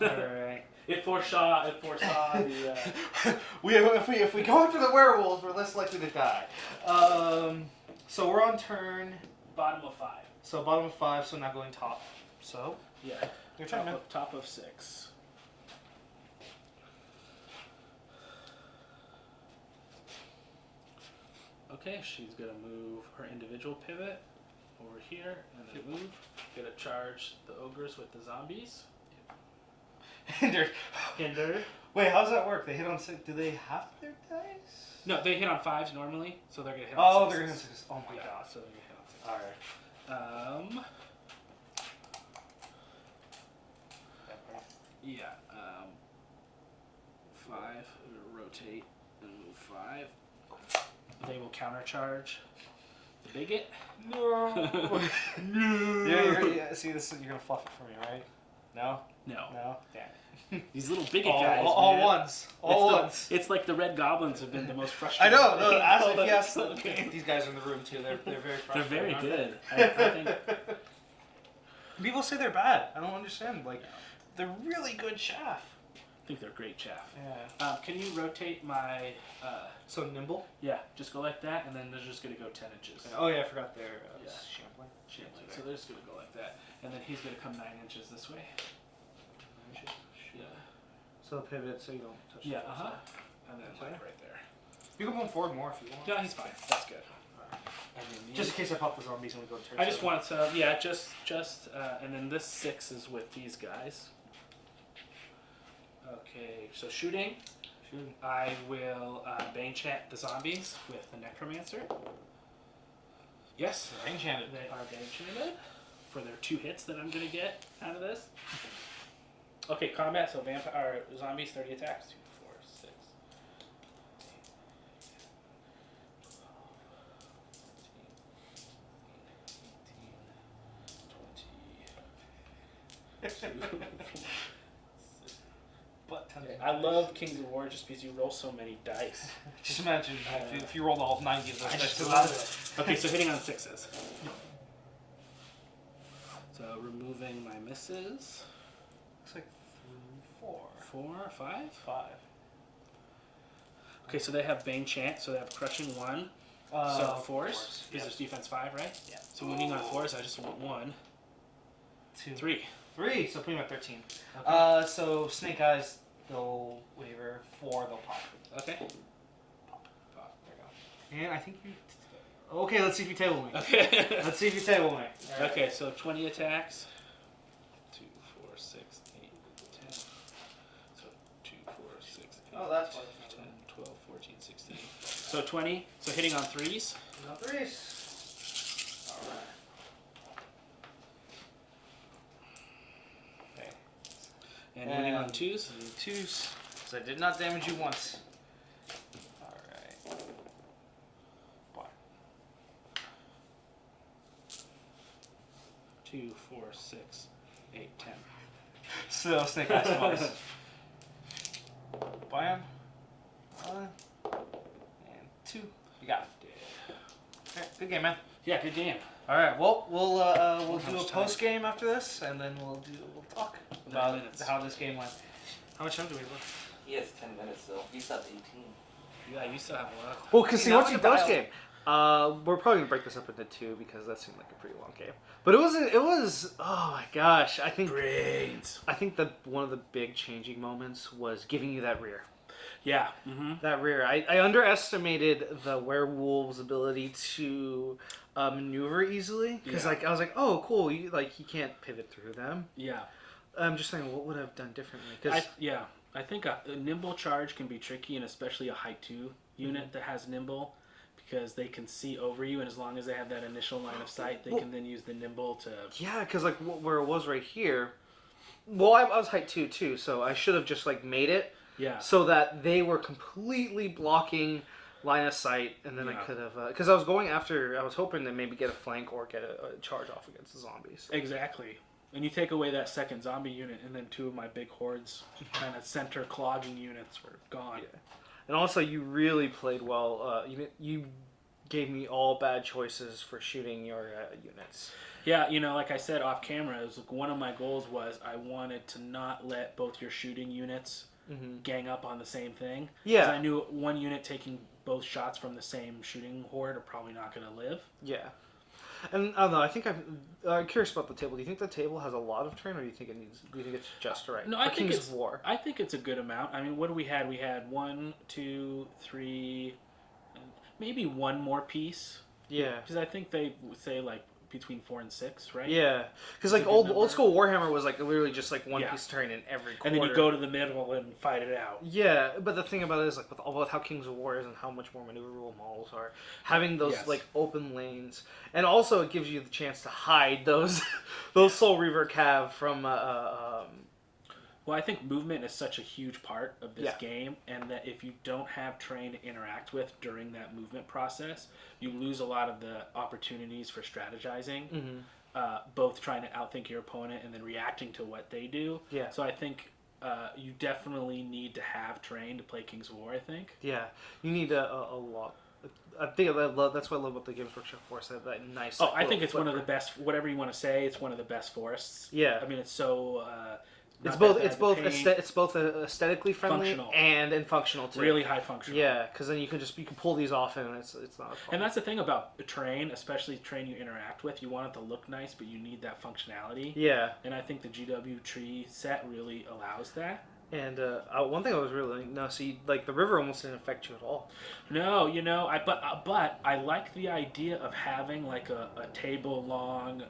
Alright. It foresaw the. If we go after the werewolves, we're less likely to die. So we're on turn. Bottom of 5. So bottom of 5, so not going top. So Yeah. your turn, man. Top of 6. Okay, she's gonna move her individual pivot over here and then move. Gonna charge the ogres with the zombies. Hinder. Hinder. Wait, how does that work? They hit on 6. Do they have their dice? No, they hit on 5s normally, so they're gonna hit Oh, on 6s. they're gonna hit 6. Oh my god. So they're gonna hit on 6s. Alright. Yeah, 5, rotate and move 5. They will countercharge the bigot. No. No. Yeah, see, this is, you're gonna fluff it for me, right? No? No. No? Damn. These little bigot guys. All man. ones. All ones. It's like the red goblins have been the most I frustrating. know. No, ask if you Yes. ask these guys in the room too. They're very They're frustrating. very aren't good. they? I think. People say they're bad. I don't understand. Like, they're really good chaff. I think they're great chaff. Yeah. Can you rotate my? So nimble. Yeah, just go like that, and then they're just gonna go 10 inches. Oh yeah, I forgot their Yeah. Champlain. So they're just gonna go like that, and then he's gonna come 9 inches this way. Yeah. So pivot so you don't touch. Yeah. the Uh-huh. floor. And then Okay. like right there. You can move forward more if you want. Yeah, he's fine. That's good. And then Just in case I pop the zombies and we go to turn. I just want to, yeah, just, and then this 6 is with these guys. Okay, so shooting. Shoot. I will Bane chant the zombies with the Necromancer. Yes, Bane chanted. they are Bane chanted for their 2 hits that I'm going to get out of this. Okay, combat, so vampire, zombies, 30 attacks. 2, 4, 6, 18, Butt tons of I dice. love Kings of War just because you roll so many dice. Just imagine if you rolled all 90 of those I dice. just love it. Okay, so hitting on 6s. So removing my misses. Looks like 4. 4, 5. 5. Okay, so they have Bane Chant, so they have Crushing 1. So force. Because there's defense 5, right? Yeah. So wounding on force, I just want 1. 2. 3. 3, so pretty much 13. Okay. So Snake Eyes, they'll waver. 4, they'll pop. Okay. Pop. There you go. And I think you... Okay, let's see if you table me. Okay. Let's see if you table me. All right. Okay, so 20 attacks. 2, 4, 6, 8, 10. So 2, 4, 6, 8, Oh, that's why. 10, 12, 14, 16. So 20. So hitting on 3s. No 3s. All right. Okay. And winning on 2s. 2s. So I did not damage you once. All right. What? 2, 4, 6, 8, 10. So Snake Eyes twice. Bam. 1 and 2. You got it. Okay, good game, man. Yeah, good game. All right. Well, we'll How do a much time? post game after this, and then we'll talk 9 about minutes. how this game went. How much time do we have? He has 10 minutes though. He's at 18. Yeah, you still have a lot. Well, because see, Now once I'm you gonna post buy game, We're probably gonna break this up into two because that seemed like a pretty long game. But it was. Oh my gosh! Brains. I think that one of the big changing moments was giving you that rear. Yeah. Mm-hmm. That rear. I underestimated the werewolf's ability to maneuver easily because Yeah. I was like, oh cool, he can't pivot through them. Yeah. I'm just saying, what would I have done differently? Cause, I think a nimble charge can be tricky, and especially a height 2 unit that has nimble, because they can see over you, and as long as they have that initial line of sight, they can then use the nimble to... Yeah, because like where it was right here, well, I was height 2 too, so I should have just like made it so that they were completely blocking line of sight, and then I could have... Because I was hoping to maybe get a flank or get a charge off against the zombies. Exactly. And you take away that second zombie unit, and then two of my big hordes, kind of center clogging units, were gone. Yeah. And also, you really played well. You gave me all bad choices for shooting your units. Yeah, like I said off camera, it was like one of my goals was I wanted to not let both your shooting units gang up on the same thing. Yeah. Because I knew one unit taking both shots from the same shooting horde are probably not going to live. Yeah. And I don't know. I think I'm curious about the table. Do you think the table has a lot of terrain, or do you think it's just right? No, I think it's War. I think it's a good amount. I mean, what do we had? We had 1, 2, 3, maybe one more piece. Yeah. Because I think they say like between 4 and 6, right? Yeah. Because like old school Warhammer was like literally just like one piece of terrain in every corner. And then you go to the middle and fight it out. Yeah, but the thing about it is like with how Kings of War is and how much more maneuverable models are, having those like open lanes, and also it gives you the chance to hide those Soul Reaver Cav from. Well, I think movement is such a huge part of this game, and that if you don't have terrain to interact with during that movement process, you lose a lot of the opportunities for strategizing, both trying to outthink your opponent and then reacting to what they do. Yeah. So I think you definitely need to have terrain to play Kings of War, I think. Yeah, you need a lot. I think that's what I love about the Games Workshop Forest. That nice. Oh, I think it's one of the best. Whatever you want to say, it's one of the best forests. Yeah. I mean, it's so. It's both aesthetically friendly and functional too. Really high functional. Yeah, because then you can pull these off and it's not a problem. And that's the thing about terrain, especially terrain you interact with. You want it to look nice, but you need that functionality. Yeah. And I think the GW tree set really allows that. And one thing I was really like the river almost didn't affect you at all. No, but I like the idea of having like a table long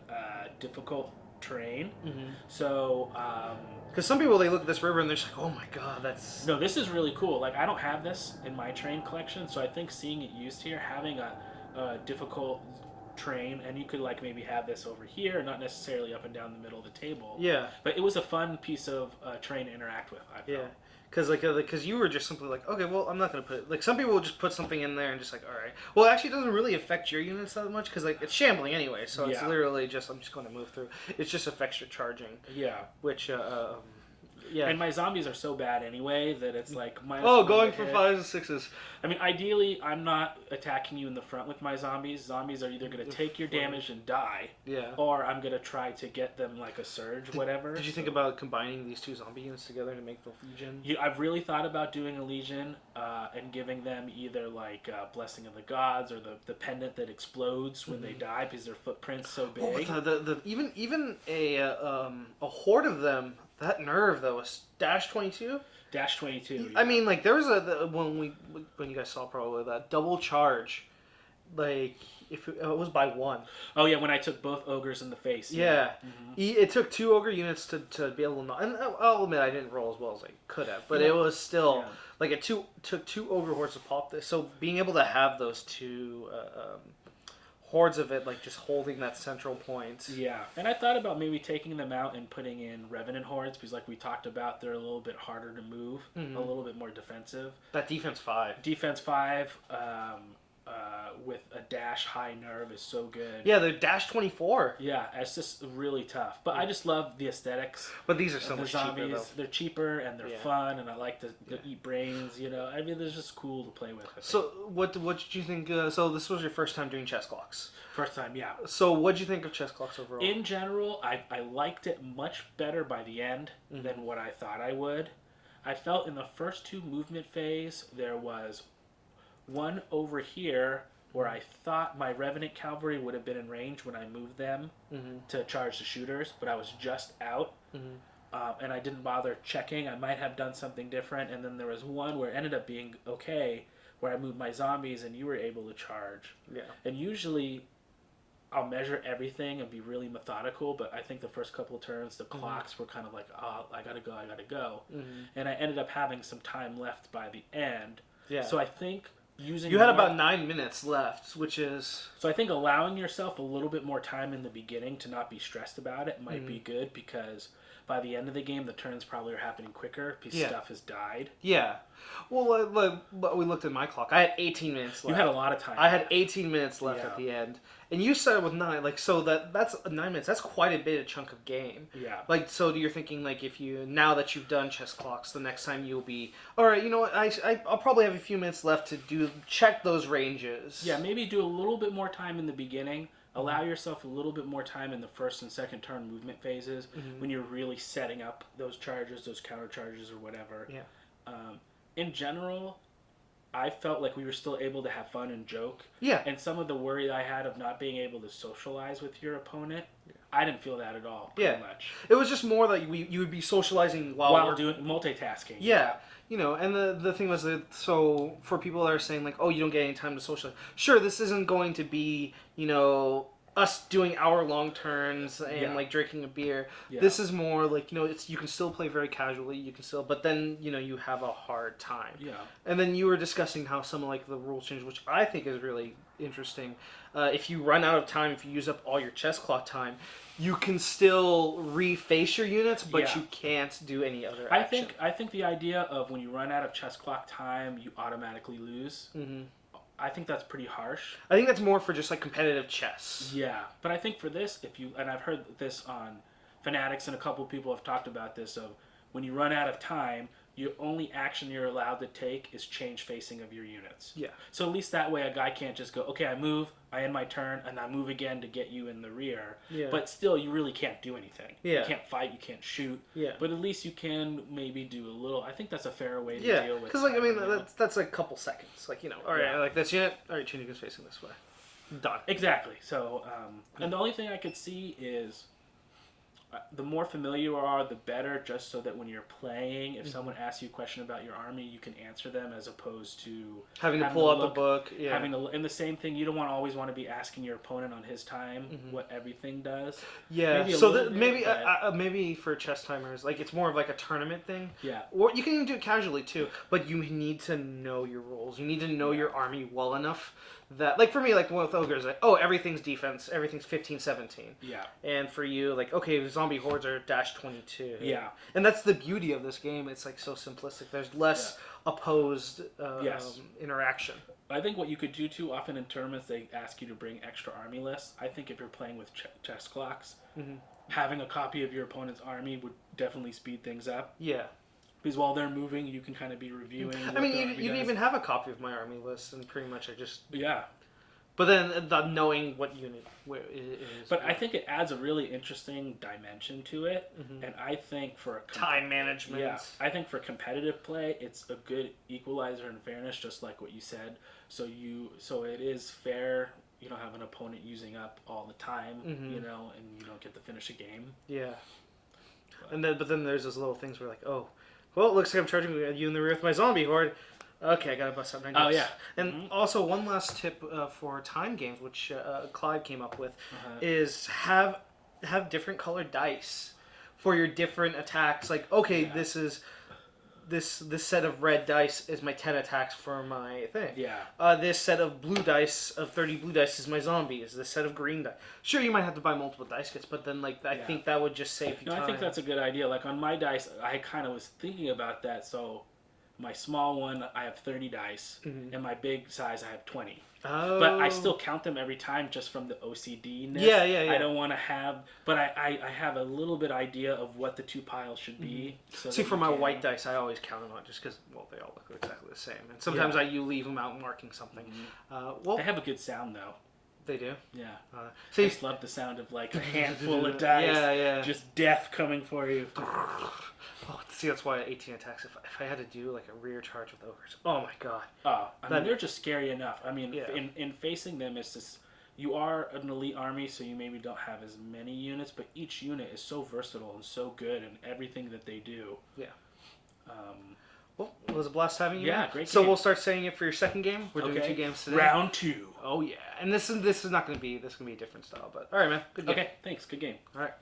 difficult terrain. So because some people, they look at this river and they're just like, oh my god, that's... No, this is really cool. Like, I don't have this in my terrain collection, so I think seeing it used here, having a difficult terrain, and you could like maybe have this over here, not necessarily up and down the middle of the table. Yeah. But it was a fun piece of terrain to interact with, I felt. Yeah. Because you were just simply like, okay, well, I'm not going to put it... Like, some people will just put something in there and just like, all right. Well, it actually doesn't really affect your units that much because, like, it's shambling anyway. So it's literally just, I'm just going to move through. It just affects your charging. Yeah. Which, yeah. And my zombies are so bad anyway that it's like... going for 5s and 6s. I mean, ideally, I'm not attacking you in the front with my zombies. Zombies are either going to take your damage and die, or I'm going to try to get them like a surge, whatever. Did you think about combining these two zombie units together to make the Legion? I've really thought about doing a Legion and giving them either like Blessing of the Gods or the pendant that explodes when they die because their footprint's so big. Even a horde of them... That nerve though was -22. -22. Yeah. I mean, like there was when you guys saw probably that double charge, like if it was by 1. Oh yeah, when I took both ogres in the face. Yeah, it took 2 ogre units to be able to not. And I'll admit I didn't roll as well as I could have, but it was still like it took 2 ogre hordes to pop this. So being able to have those 2. Hordes of it, like just holding that central point. Yeah, and I thought about maybe taking them out and putting in Revenant hordes because, like we talked about, they're a little bit harder to move, a little bit more defensive. That defense 5. Defense 5 with a dash high nerve is so good. Yeah, they're -24. Yeah, it's just really tough. But I just love the aesthetics. But these are so much zombies. cheaper, though. They're cheaper and they're fun, and I like to eat brains. I mean, they're just cool to play with. So, what did you think? So, this was your first time doing chess clocks. First time, yeah. So, what did you think of chess clocks overall? In general, I liked it much better by the end than what I thought I would. I felt in the first 2 movement phase there was one over here where I thought my Revenant Cavalry would have been in range when I moved them to charge the shooters, but I was just out. And I didn't bother checking. I might have done something different. And then there was one where it ended up being okay, where I moved my zombies and you were able to charge. Yeah. And usually I'll measure everything and be really methodical, but I think the first couple of turns, the clocks were kind of like, oh, I gotta go. And I ended up having some time left by the end. Yeah. So I think using... You had about 9 minutes left, which is... So I think allowing yourself a little bit more time in the beginning to not be stressed about it might be good, because by the end of the game, the turns probably are happening quicker because stuff has died. Yeah. Well, we looked at my clock. I had 18 minutes left. You had a lot of time. I had 18 minutes left at the end. And you started with 9. Like, so that's 9 minutes. That's quite a bit of chunk of game. Yeah. Like, so you're thinking, like, if you... Now that you've done chess clocks, the next time you'll be... All right, you know what? I'll probably have a few minutes left to check those ranges. Yeah, maybe do a little bit more time in the beginning. Allow yourself a little bit more time in the first and second turn movement phases when you're really setting up those charges, those counter charges, or whatever. Yeah. In general, I felt like we were still able to have fun and joke. Yeah. And some of the worry I had of not being able to socialize with your opponent, I didn't feel that at all, pretty much. It was just more that you would be socializing while doing multitasking. Yeah. You know, and the thing was that, so for people that are saying, like, oh, you don't get any time to socialize. Sure, this isn't going to be, you know, us doing hour-long turns and, like, drinking a beer. Yeah. This is more, like, you know, you can still play very casually, but then, you know, you have a hard time. Yeah. And then you were discussing how some, like, the rules change, which I think is really interesting. If you run out of time, if you use up all your chess clock time, you can still reface your units, but you can't do any other action. I think the idea of when you run out of chess clock time, you automatically lose. I think that's pretty harsh. I think that's more for just like competitive chess. Yeah, but I think for this, and I've heard this on Fanatics, and a couple of people have talked about this, of when you run out of time, your only action you're allowed to take is change facing of your units. Yeah. So at least that way a guy can't just go, okay, I move, I end my turn, and I move again to get you in the rear. Yeah. But still, you really can't do anything. Yeah. You can't fight, you can't shoot. Yeah. But at least you can maybe do a little. I think that's a fair way to deal with it. Because, like, I mean, that's like a couple seconds. Like, you know, all right, like this unit, all right, change units facing this way. Done. Exactly. So, and the only thing I could see is the more familiar you are, the better, just so that when you're playing, if someone asks you a question about your army, you can answer them as opposed to having to pull out the book. Yeah. And the same thing, you don't always want to be asking your opponent on his time what everything does. Yeah. Maybe for chess timers, like it's more of like a tournament thing. Yeah. Or you can even do it casually too, but you need to know your rules. You need to know your army well enough that, like for me, like with Ogres, like, oh, everything's defense, everything's 15-17. Yeah. And for you, like, okay, zombie hordes are -22. Yeah. And that's the beauty of this game. It's like so simplistic. There's less opposed interaction. I think what you could do too, often in tournaments, they ask you to bring extra army lists. I think if you're playing with chess clocks, having a copy of your opponent's army would definitely speed things up. Yeah. Because while they're moving, you can kind of be reviewing. I mean, you didn't even have a copy of my army list, and pretty much I just... Yeah. But then knowing what unit where it is... But I think it adds a really interesting dimension to it, and I think for... Time management. Yeah, I think for competitive play, it's a good equalizer in fairness, just like what you said. So it is fair. You don't have an opponent using up all the time, you know, and you don't get to finish a game. Yeah. But then there's those little things where like, oh... Well, it looks like I'm charging you in the rear with my zombie horde. Okay, I gotta bust up my dice. Oh, yeah. And also, one last tip for time games, which Clyde came up with, is have different colored dice for your different attacks. Like, okay, this is... This set of red dice is my 10 attacks for my thing. Yeah. This set of blue dice, of 30 blue dice, is my zombies. This set of green dice. Sure, you might have to buy multiple dice kits, but then I think that would just save you time. I think that's a good idea. Like on my dice, I kind of was thinking about that. So my small one, I have 30 dice, and my big size, I have 20. Oh. But I still count them every time just from the OCD-ness. Yeah. I don't want to have... But I have a little bit idea of what the two piles should be. So see, for my white dice, I always count them out just because, well, they all look exactly the same. And sometimes you leave them out marking something. Well, they have a good sound, though. They do. Yeah. I I just love the sound of like a handful of dice. Yeah. Just death coming for you. Oh, see, that's why 18 attacks. If I had to do like a rear charge with ogres, oh my god. Oh, I mean, they're just scary enough. I mean, Yeah. in facing them, it's just you are an elite army, so you maybe don't have as many units, but each unit is so versatile and so good in everything that they do. Yeah. Um, Well, it was a blast having you. Yeah, man. great So game. we'll start saying it for your second game. We're doing Okay. 2 games today. Round 2. Oh yeah, and this is not going to be a different style, but all right, man. Good game. Okay, thanks. Good game. All right.